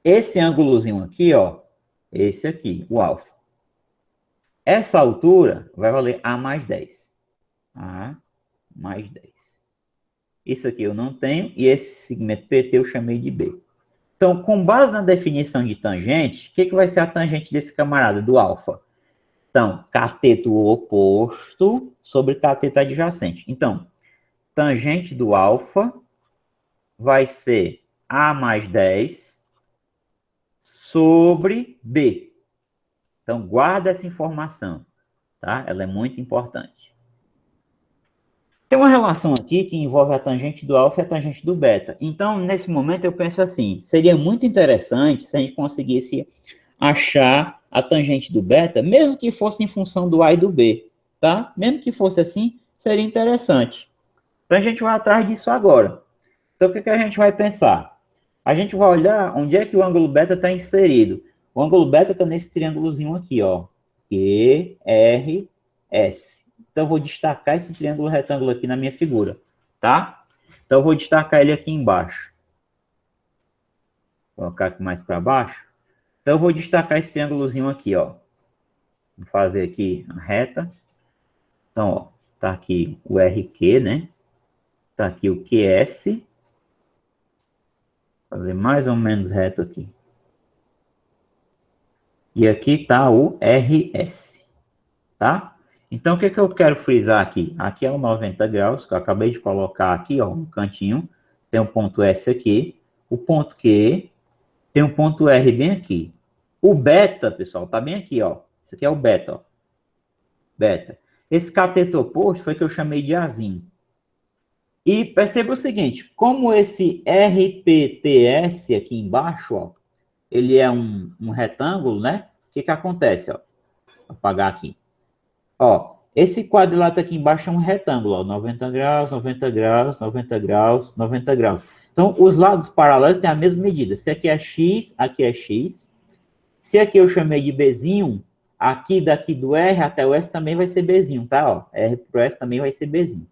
Esse ângulozinho aqui, ó. Esse aqui, o alfa. Essa altura vai valer A mais 10. A mais 10. Isso aqui eu não tenho. E esse segmento PT eu chamei de B. Então, com base na definição de tangente, o que vai ser a tangente desse camarada, do alfa? Então, cateto oposto sobre cateto adjacente. Então, tangente do alfa vai ser A mais 10 sobre B. Então, guarda essa informação, tá? Ela é muito importante. Tem uma relação aqui que envolve a tangente do alfa e a tangente do beta. Então, nesse momento, eu penso assim, seria muito interessante se a gente conseguisse achar a tangente do beta, mesmo que fosse em função do A e do B, tá? Mesmo que fosse assim, seria interessante. Então, a gente vai atrás disso agora. Então, o que a gente vai pensar? A gente vai olhar onde é que o ângulo beta está inserido. O ângulo beta está nesse triângulozinho aqui, ó. Q, R, S. Então, eu vou destacar esse triângulo retângulo aqui na minha figura, tá? Então, eu vou destacar ele aqui embaixo. Vou colocar aqui mais para baixo. Então, eu vou destacar esse triângulozinho aqui, ó. Vou fazer aqui a reta. Então, ó, tá aqui o RQ, né? Tá aqui o QS. Fazer mais ou menos reto aqui. E aqui tá o RS, tá? Então, o que eu quero frisar aqui? Aqui é o 90 graus, que eu acabei de colocar aqui, ó, no cantinho. Tem um ponto S aqui. O ponto Q. Tem um ponto R bem aqui. O beta, pessoal, tá bem aqui, ó. Isso aqui é o beta, ó. Beta. Esse cateto oposto foi que eu chamei de Azinho. E perceba o seguinte, como esse RPTS aqui embaixo, ó, ele é um retângulo, né? O que acontece, ó? Vou apagar aqui. Ó, esse quadrilátero aqui embaixo é um retângulo, ó, 90 graus, 90 graus, 90 graus, 90 graus. Então, os lados paralelos têm a mesma medida. Se aqui é X, aqui é X. Se aqui eu chamei de Bzinho, aqui daqui do R até o S também vai ser Bzinho, tá? Ó, R pro S também vai ser Bzinho.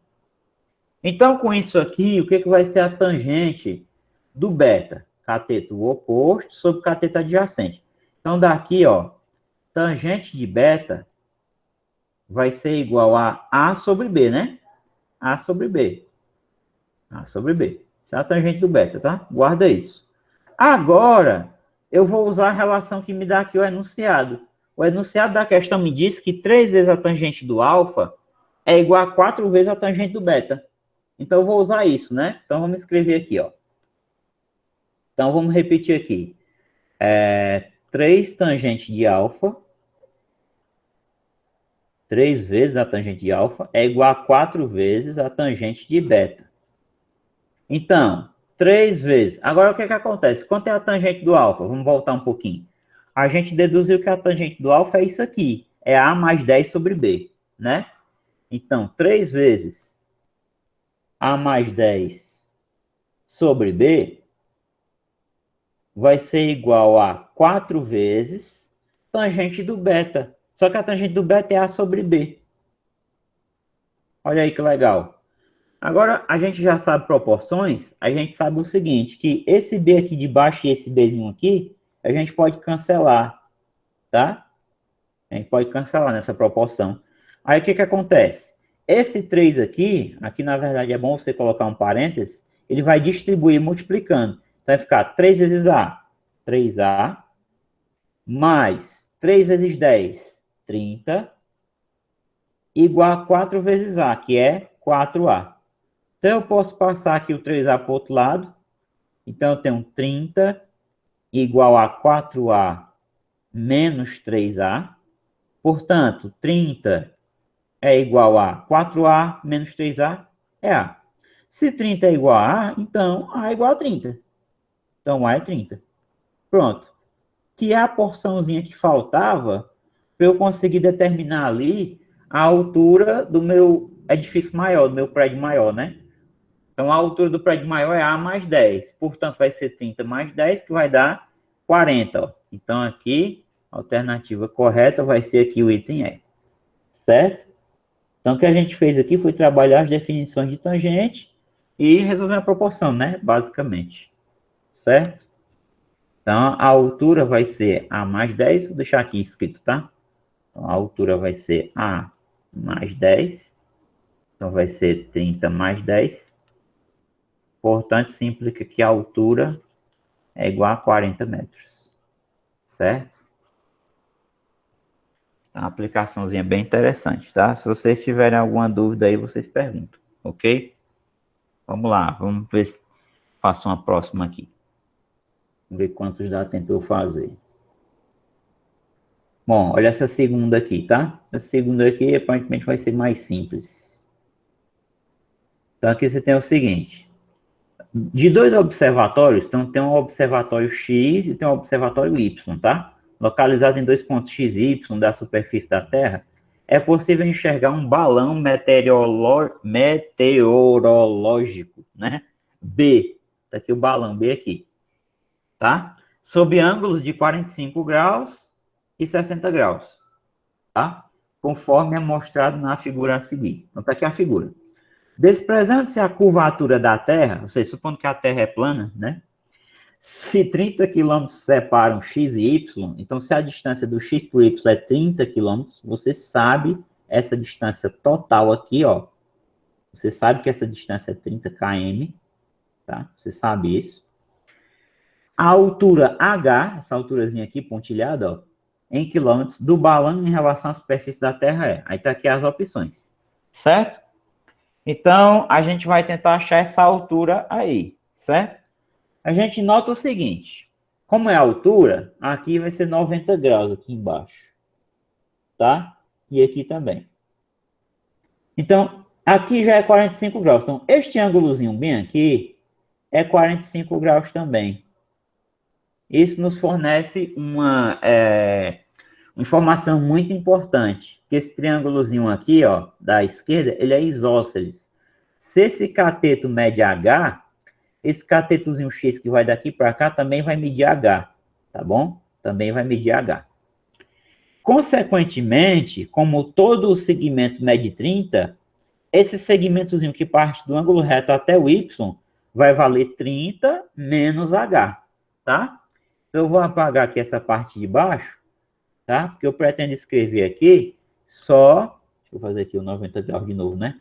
Então, com isso aqui, o que vai ser a tangente do beta? Cateto oposto sobre cateto adjacente. Então, daqui, ó, tangente de beta vai ser igual a sobre B, né? A sobre B. A sobre B. Isso é a tangente do beta, tá? Guarda isso. Agora, eu vou usar a relação que me dá aqui o enunciado. O enunciado da questão me diz que 3 vezes a tangente do alfa é igual a 4 vezes a tangente do beta. Então, eu vou usar isso, né? Então, vamos escrever aqui, ó. Então, vamos repetir aqui. 3 tangente de alfa, 3 vezes a tangente de alfa, é igual a 4 vezes a tangente de beta. Então, 3 vezes. Agora, o que acontece? Quanto é a tangente do alfa? Vamos voltar um pouquinho. A gente deduziu que a tangente do alfa é isso aqui. É A mais 10 sobre B, né? Então, 3 vezes A mais 10 sobre B vai ser igual a 4 vezes tangente do beta. Só que a tangente do beta é A sobre B. Olha aí que legal. Agora, a gente já sabe proporções, a gente sabe o seguinte, que esse B aqui de baixo e esse Bzinho aqui, a gente pode cancelar, tá? A gente pode cancelar nessa proporção. Aí, o que que acontece? Esse 3 aqui, aqui na verdade é bom você colocar um parênteses, ele vai distribuir multiplicando. Então, vai ficar 3 vezes A, 3A, mais 3 vezes 10, 30, igual a 4 vezes A, que é 4A. Então, eu posso passar aqui o 3A para o outro lado. Então, eu tenho 30 igual a 4A menos 3A. Portanto, 30 é igual a 4A menos 3A é A. Se 30 é igual a A, então A é igual a 30. Então, A é 30. Pronto. Que é a porçãozinha que faltava para eu conseguir determinar ali a altura do meu edifício maior, do meu prédio maior, né? Então, a altura do prédio maior é A mais 10. Portanto, vai ser 30 mais 10, que vai dar 40. Ó. Então, aqui, a alternativa correta vai ser aqui o item E. Certo? Então, o que a gente fez aqui foi trabalhar as definições de tangente e resolver a proporção, né? Basicamente. Certo? Então, a altura vai ser A mais 10. Vou deixar aqui escrito, tá? Então, a altura vai ser A mais 10. Então, vai ser 30 mais 10. Portanto, isso implica que a altura é igual a 40 metros. Certo? É uma aplicaçãozinha bem interessante, tá? Se vocês tiverem alguma dúvida aí, vocês perguntam, ok? Vamos lá, vamos ver se faço uma próxima aqui. Vamos ver quantos dá tempo eu fazer. Bom, olha essa segunda aqui, tá? Essa segunda aqui aparentemente vai ser mais simples. Então aqui você tem o seguinte. De dois observatórios, então tem um observatório X e tem um observatório Y, tá? Localizado em dois pontos X e Y da superfície da Terra, é possível enxergar um balão meteorológico, né? B, tá aqui o balão B aqui, tá? Sob ângulos de 45 graus e 60 graus, tá? Conforme é mostrado na figura a seguir. Então tá aqui a figura. Desprezando-se a curvatura da Terra, ou seja, supondo que a Terra é plana, né? Se 30 quilômetros separam x e y, então se a distância do x por y é 30 quilômetros, você sabe essa distância total aqui, ó. Você sabe que essa distância é 30 km, tá? Você sabe isso. A altura H, essa alturazinha aqui pontilhada, ó, em quilômetros, do balão em relação à superfície da Terra é. Aí tá aqui as opções, certo? Então, a gente vai tentar achar essa altura aí, certo? A gente nota o seguinte, como é a altura, aqui vai ser 90 graus aqui embaixo, tá? E aqui também. Então, aqui já é 45 graus. Então, este ângulozinho bem aqui é 45 graus também. Isso nos fornece uma informação muito importante, que esse triângulozinho aqui, ó, da esquerda, ele é isósceles. Se esse cateto mede H, esse catetozinho X que vai daqui para cá também vai medir H, tá bom? Também vai medir H. Consequentemente, como todo o segmento mede 30, esse segmentozinho que parte do ângulo reto até o Y vai valer 30 menos H, tá? Eu vou apagar aqui essa parte de baixo, tá? Porque eu pretendo escrever aqui só, deixa eu fazer aqui o 90 graus de novo, né?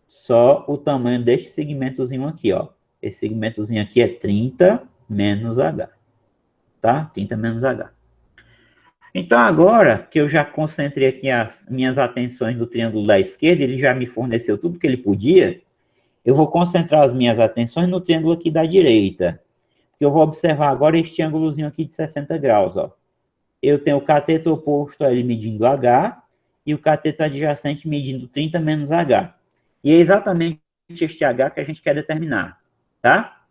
Só o tamanho deste segmentozinho aqui, ó. Esse segmentozinho aqui é 30 menos H, tá? 30 menos H. Então, agora que eu já concentrei aqui as minhas atenções no triângulo da esquerda, ele já me forneceu tudo que ele podia, eu vou concentrar as minhas atenções no triângulo aqui da direita. Eu vou observar agora este ângulozinho aqui de 60 graus, ó. Eu tenho o cateto oposto a ele medindo H e o cateto adjacente medindo 30 menos H. E é exatamente este H que a gente quer determinar, tá?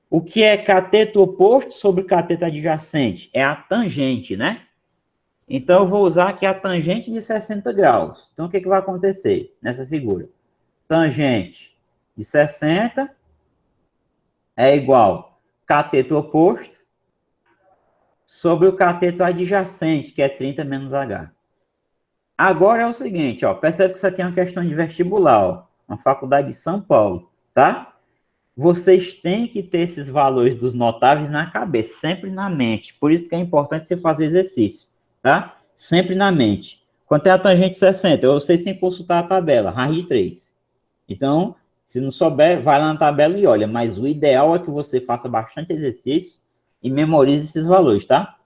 O que é cateto oposto sobre cateto adjacente? É a tangente, né? Então, eu vou usar aqui a tangente de 60 graus. Então, o que vai acontecer nessa figura? Tangente de 60 é igual cateto oposto sobre o cateto adjacente, que é 30 menos H. Agora é o seguinte, ó, percebe que isso aqui é uma questão de vestibular, ó, uma faculdade de São Paulo, tá? Vocês têm que ter esses valores dos notáveis na cabeça, sempre na mente. Por isso que é importante você fazer exercício, tá? Sempre na mente. Quanto é a tangente 60? Eu sei sem consultar a tabela, raiz de 3. Então, se não souber, vai lá na tabela e olha. Mas o ideal é que você faça bastante exercício e memorize esses valores, tá?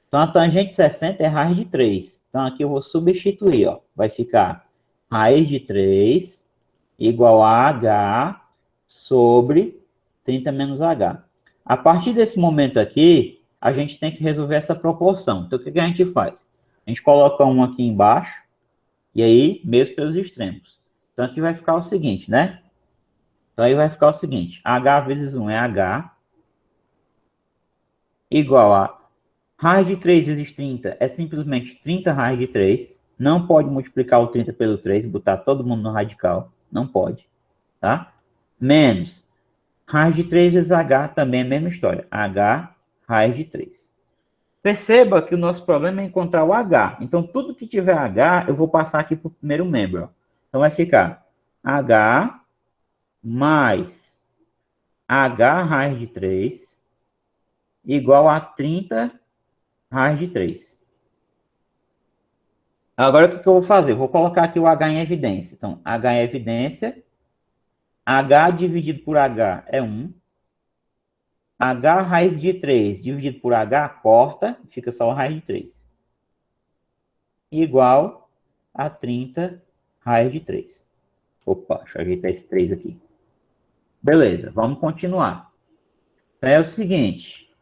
Então, a tangente 60 é raiz de 3. Então, aqui eu vou substituir, ó. Vai ficar raiz de 3 igual a h sobre 30 menos h. A partir desse momento aqui, a gente tem que resolver essa proporção. Então, o que a gente faz? A gente coloca um aqui embaixo, e aí, mesmo pelos extremos. Então, aqui vai ficar o seguinte, né? Então, aí vai ficar o seguinte, h vezes 1 é h, igual a raiz de 3 vezes 30 é simplesmente 30 raiz de 3. Não pode multiplicar o 30 pelo 3, botar todo mundo no radical. Não pode, tá? Menos raiz de 3 vezes h também é a mesma história. h raiz de 3. Perceba que o nosso problema é encontrar o h. Então, tudo que tiver h, eu vou passar aqui para o primeiro membro. Ó. Então, vai ficar h mais h raiz de 3 igual a 30 raiz de 3. Agora, o que eu vou fazer? Eu vou colocar aqui o h em evidência. Então, h em evidência, h dividido por h é 1. H raiz de 3 dividido por H, corta, fica só a raiz de 3. Igual a 30 raiz de 3. Opa, deixa eu ajeitar esse 3 aqui. Beleza, vamos continuar. Então é o seguinte,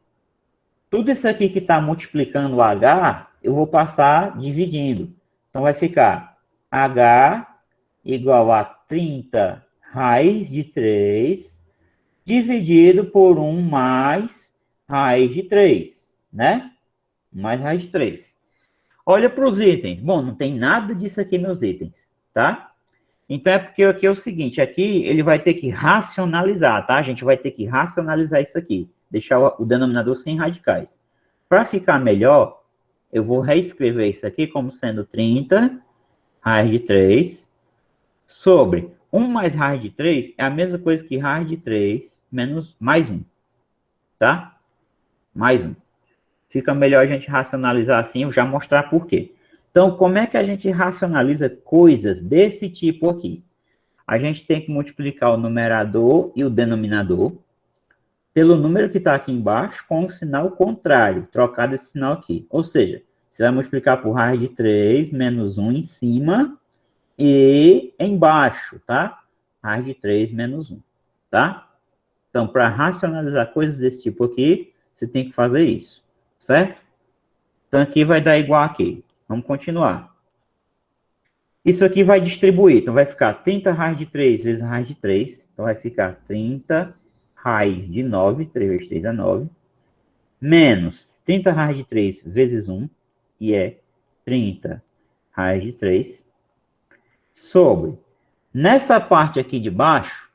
tudo isso aqui que está multiplicando o H, eu vou passar dividindo. Então vai ficar H igual a 30 raiz de 3 dividido por 1 mais raiz de 3, né? Mais raiz de 3. Olha para os itens. Bom, não tem nada disso aqui nos itens, tá? Então é porque aqui é o seguinte, aqui ele vai ter que racionalizar, tá? A gente vai ter que racionalizar isso aqui, deixar o denominador sem radicais. Para ficar melhor, eu vou reescrever isso aqui como sendo 30 raiz de 3 sobre 1 mais raiz de 3 é a mesma coisa que raiz de 3 menos mais 1, tá? Mais 1. Fica melhor a gente racionalizar assim, eu já mostrar por quê. Então, como é que a gente racionaliza coisas desse tipo aqui? A gente tem que multiplicar o numerador e o denominador pelo número que está aqui embaixo com o sinal contrário, trocar esse sinal aqui. Ou seja, você vai multiplicar por raiz de 3 menos 1 em cima e embaixo, tá? Raiz de 3 menos 1, tá? Então, para racionalizar coisas desse tipo aqui, você tem que fazer isso, certo? Então, aqui vai dar igual aqui. Vamos continuar. Isso aqui vai distribuir. Então, vai ficar 30 raiz de 3 vezes raiz de 3. Então, vai ficar 30 raiz de 9. 3 vezes 3 é 9. Menos 30 raiz de 3 vezes 1. E é 30 raiz de 3. Sobre. Nessa parte aqui de baixo,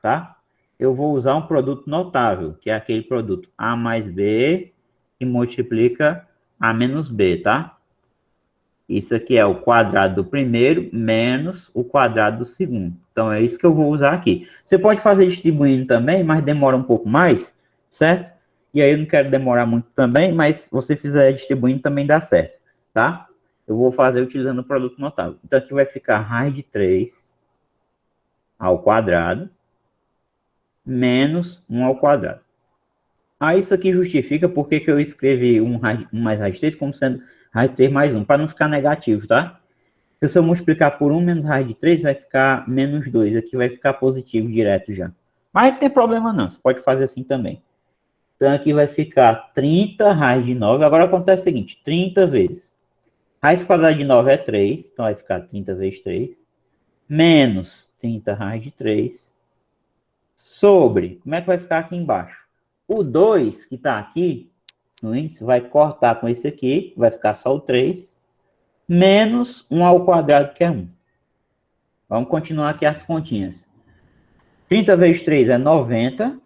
tá? Eu vou usar um produto notável, que é aquele produto A mais B que multiplica A menos B, tá? Isso aqui é o quadrado do primeiro menos o quadrado do segundo. Então, é isso que eu vou usar aqui. Você pode fazer distribuindo também, mas demora um pouco mais, certo? E aí eu não quero demorar muito também, mas se você fizer distribuindo também dá certo, tá? Eu vou fazer utilizando o produto notável. Então, aqui vai ficar raiz de 3 ao quadrado menos 1 ao quadrado. Aí isso aqui justifica porque que eu escrevi 1 mais raiz de 3 como sendo raiz de 3 mais 1, para não ficar negativo, tá? Se eu multiplicar por 1 menos raiz de 3, vai ficar menos 2. Aqui vai ficar positivo direto já. Mas não tem problema não, você pode fazer assim também. Então aqui vai ficar 30 raiz de 9. Agora acontece o seguinte, 30 vezes. Raiz quadrada de 9 é 3, então vai ficar 30 vezes 3. Menos 30 raiz de 3. Sobre, como é que vai ficar aqui embaixo? O 2 que está aqui no índice vai cortar com esse aqui, vai ficar só o 3. Menos 1 ao quadrado, que é 1. Vamos continuar aqui as continhas. 30 vezes 3 é 90.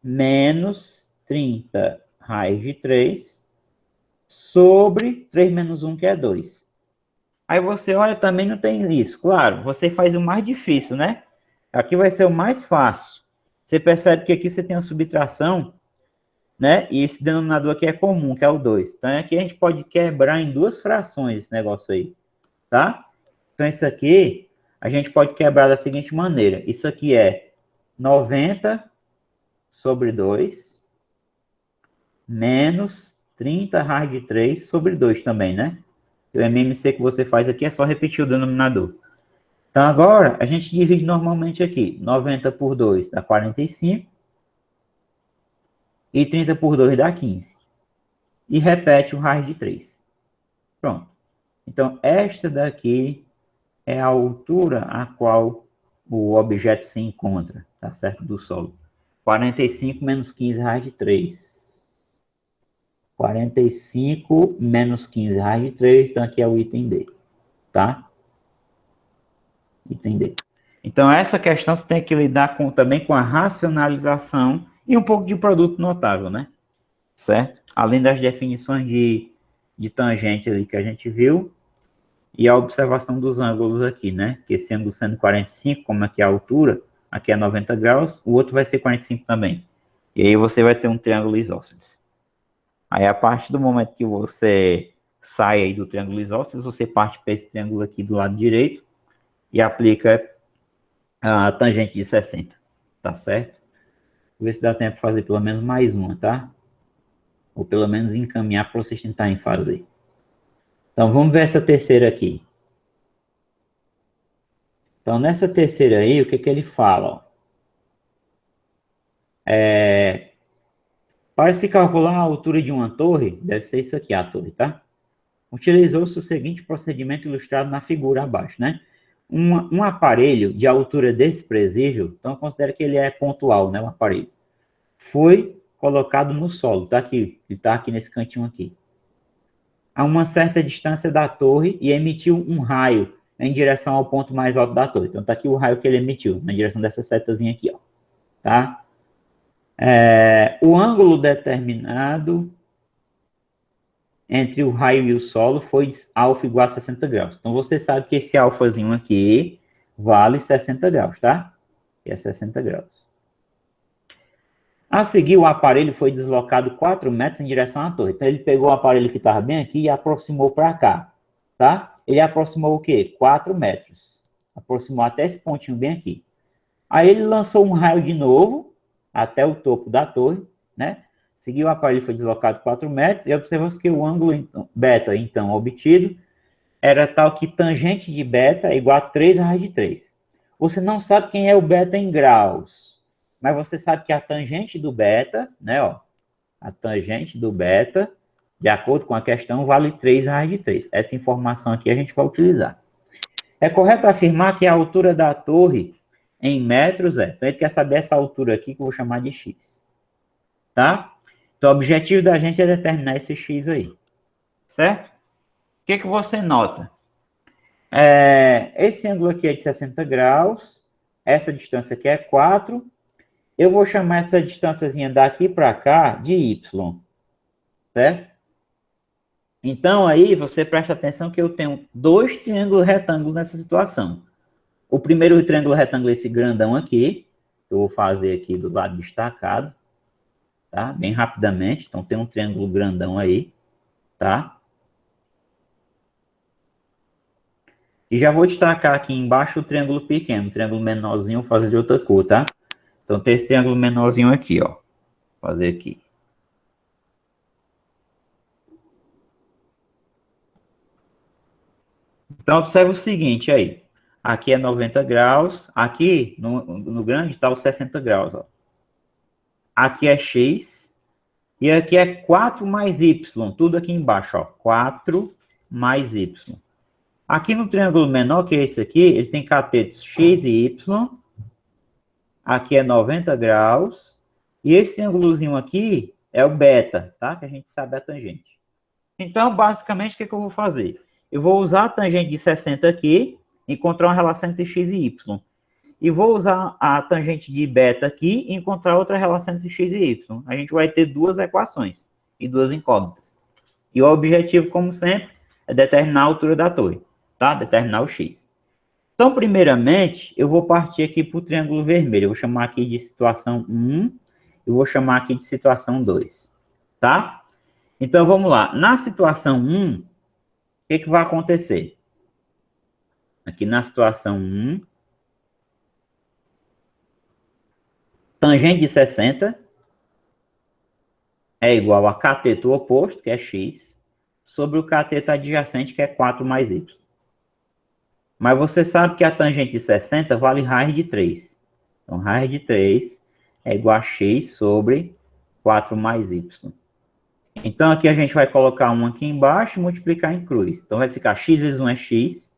Menos 30 raiz de 3. sobre 3 menos 1, que é 2. Aí você olha, também não tem isso. Claro, você faz o mais difícil, né? Aqui vai ser o mais fácil. Você percebe que aqui você tem uma subtração, né? E esse denominador aqui é comum, que é o 2. Então aqui a gente pode quebrar em duas frações esse negócio aí, tá? Então isso aqui a gente pode quebrar da seguinte maneira. Isso aqui é 90 sobre 2 menos 30 raiz de 3 sobre 2 também, né? O MMC que você faz aqui é só repetir o denominador. Então agora a gente divide normalmente aqui. 90 por 2 dá 45. E 30 por 2 dá 15. E repete o raiz de 3. Pronto. Então esta daqui é a altura a qual o objeto se encontra, tá certo? Do solo. 45 menos 15 raiz de 3. 45 menos 15 raiz de 3, então aqui é o item D, tá? Item D. Então essa questão você tem que lidar também com a racionalização e um pouco de produto notável, né? Certo? Além das definições de tangente ali que a gente viu, e a observação dos ângulos aqui, né? Que esse ângulo sendo 45, como aqui é a altura, aqui é 90 graus, o outro vai ser 45 também. E aí você vai ter um triângulo isósceles. Aí a partir do momento que você sai aí do triângulo isósceles, você parte para esse triângulo aqui do lado direito e aplica a tangente de 60, tá certo? Vou ver se dá tempo de fazer pelo menos mais uma, tá? Ou pelo menos encaminhar para vocês tentarem fazer. Então, vamos ver essa terceira aqui. Então, nessa terceira aí, o que que ele fala? Para se calcular a altura de uma torre, deve ser isso aqui, a torre, tá? Utilizou-se o seguinte procedimento ilustrado na figura abaixo, né? Um aparelho de altura desprezível, então considera que ele é pontual, né, o aparelho, foi colocado no solo, tá aqui, ele tá aqui nesse cantinho aqui, a uma certa distância da torre e emitiu um raio em direção ao ponto mais alto da torre. Então tá aqui o raio que ele emitiu, na direção dessa setazinha aqui, ó, tá? O ângulo determinado entre o raio e o solo foi alfa igual a 60 graus. Então, você sabe que esse alfazinho aqui vale 60 graus, tá? Que é 60 graus. A seguir, o aparelho foi deslocado 4 metros em direção à torre. Então, ele pegou o aparelho que estava bem aqui e aproximou para cá, tá? Ele aproximou o quê? 4 metros. Aproximou até esse pontinho bem aqui. Aí, ele lançou um raio de novo até o topo da torre, né? Seguiu o aparelho, foi deslocado 4 metros e observou-se que o ângulo beta, então, obtido, era tal que tangente de beta é igual a 3 raiz de 3. Você não sabe quem é o beta em graus, mas você sabe que a tangente do beta, né, ó, a tangente do beta, de acordo com a questão, vale 3 raiz de 3. Essa informação aqui a gente vai utilizar. É correto afirmar que a altura da torre em metros é. Então, ele quer saber essa altura aqui, que eu vou chamar de x. Tá? Então, o objetivo da gente é determinar esse x aí. Certo? O que você nota? Esse ângulo aqui é de 60 graus. Essa distância aqui é 4. Eu vou chamar essa distânciazinha daqui para cá de y. Certo? Então, aí, você presta atenção que eu tenho 2 triângulos retângulos nessa situação. O primeiro triângulo retângulo é esse grandão aqui. Eu vou fazer aqui do lado destacado. Tá? Bem rapidamente. Então, tem um triângulo grandão aí. Tá? E já vou destacar aqui embaixo o triângulo pequeno. O triângulo menorzinho, vou fazer de outra cor, tá? Então, tem esse triângulo menorzinho aqui, ó. Vou fazer aqui. Então, observe o seguinte aí. Aqui é 90 graus. Aqui, no grande, está os 60 graus, ó. Aqui é x. E aqui é 4 mais y. Tudo aqui embaixo, ó. 4 mais y. Aqui no triângulo menor, que é esse aqui, ele tem catetos x e y. Aqui é 90 graus. E esse ângulozinho aqui é o beta, tá? Que a gente sabe a tangente. Então, basicamente, o que eu vou fazer? Eu vou usar a tangente de 60 aqui, encontrar uma relação entre x e y. E vou usar a tangente de beta aqui e encontrar outra relação entre x e y. A gente vai ter duas equações e duas incógnitas. E o objetivo, como sempre, é determinar a altura da torre, tá? Determinar o x. Então, primeiramente, eu vou partir aqui para o triângulo vermelho. Eu vou chamar aqui de situação 1, eu vou chamar aqui de situação 2, tá? Então, vamos lá. Na situação 1, o que vai acontecer? Aqui na situação 1, tangente de 60 é igual a cateto oposto, que é x, sobre o cateto adjacente, que é 4 mais y. Mas você sabe que a tangente de 60 vale raiz de 3. Então, raiz de 3 é igual a x sobre 4 mais y. Então, aqui a gente vai colocar 1 aqui embaixo e multiplicar em cruz. Então, vai ficar x vezes 1 é x,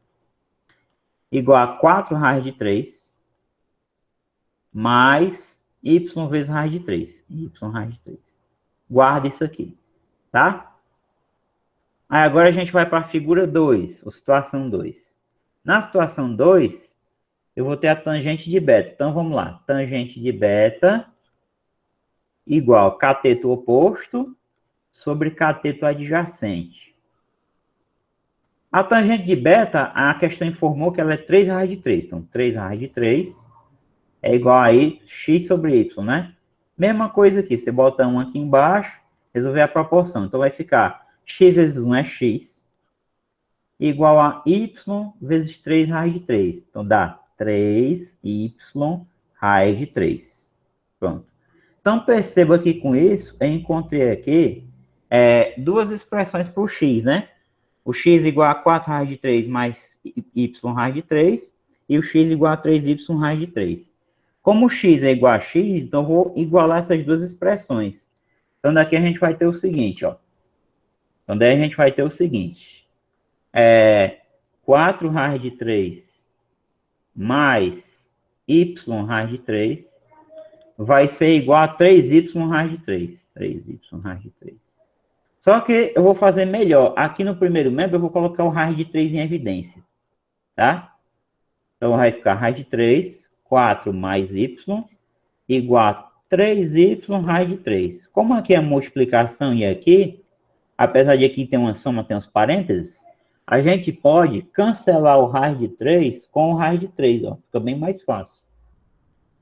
igual a 4 raiz de 3, mais y vezes raiz de 3. Y raiz de 3. Guarda isso aqui, tá? Aí agora a gente vai para a figura 2, ou situação 2. Na situação 2, eu vou ter a tangente de beta. Então, vamos lá. Tangente de beta igual cateto oposto sobre cateto adjacente. A tangente de beta, a questão informou que ela é 3 raiz de 3. Então, 3 raiz de 3 é igual a x sobre y, né? Mesma coisa aqui. Você bota 1 aqui embaixo, resolver a proporção. Então, vai ficar x vezes 1 é x, igual a y vezes 3 raiz de 3. Então, dá 3y raiz de 3. Pronto. Então, perceba que com isso, eu encontrei aqui duas expressões para o x, né? O x igual a 4 raiz de 3 mais y raiz de 3, e o x igual a 3y raiz de 3. Como o x é igual a x, então eu vou igualar essas duas expressões. Então, daqui a gente vai ter o seguinte, ó. Então, daí a gente vai ter o seguinte. 4 raiz de 3 mais y raiz de 3 vai ser igual a 3y raiz de 3. 3y raiz de 3. Só que eu vou fazer melhor. Aqui no primeiro membro eu vou colocar o raiz de 3 em evidência. Tá? Então vai ficar raiz de 3, 4 mais y, igual a 3y raiz de 3. Como aqui é multiplicação e aqui, apesar de aqui ter uma soma, tem uns parênteses, a gente pode cancelar o raiz de 3 com o raiz de 3, ó. Fica bem mais fácil.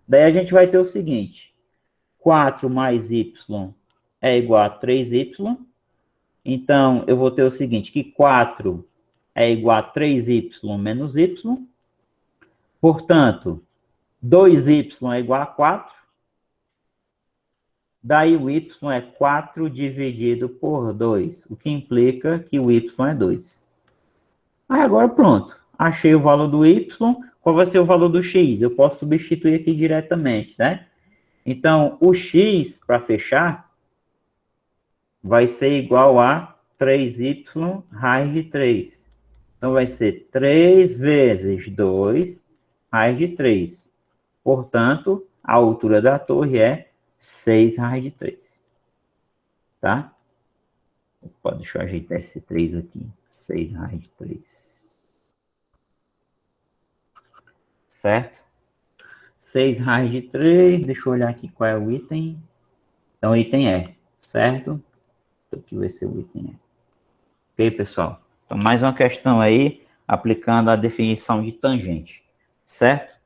Daí a gente vai ter o seguinte, 4 mais y é igual a 3y. Então, eu vou ter o seguinte, que 4 é igual a 3y menos y. Portanto, 2y é igual a 4. Daí o y é 4 dividido por 2, o que implica que o y é 2. Aí agora pronto, achei o valor do y, qual vai ser o valor do x? Eu posso substituir aqui diretamente, né? Então, o x, para fechar, vai ser igual a 3y raiz de 3. Então, vai ser 3 vezes 2 raiz de 3. Portanto, a altura da torre é 6 raiz de 3. Tá? Opa, deixa eu ajeitar esse 3 aqui. 6 raiz de 3. Certo? 6 raiz de 3. Deixa eu olhar aqui qual é o item. Então, o item é, certo? Aqui vai ser o item é. Ok, pessoal? Então, mais uma questão aí, aplicando a definição de tangente. Certo?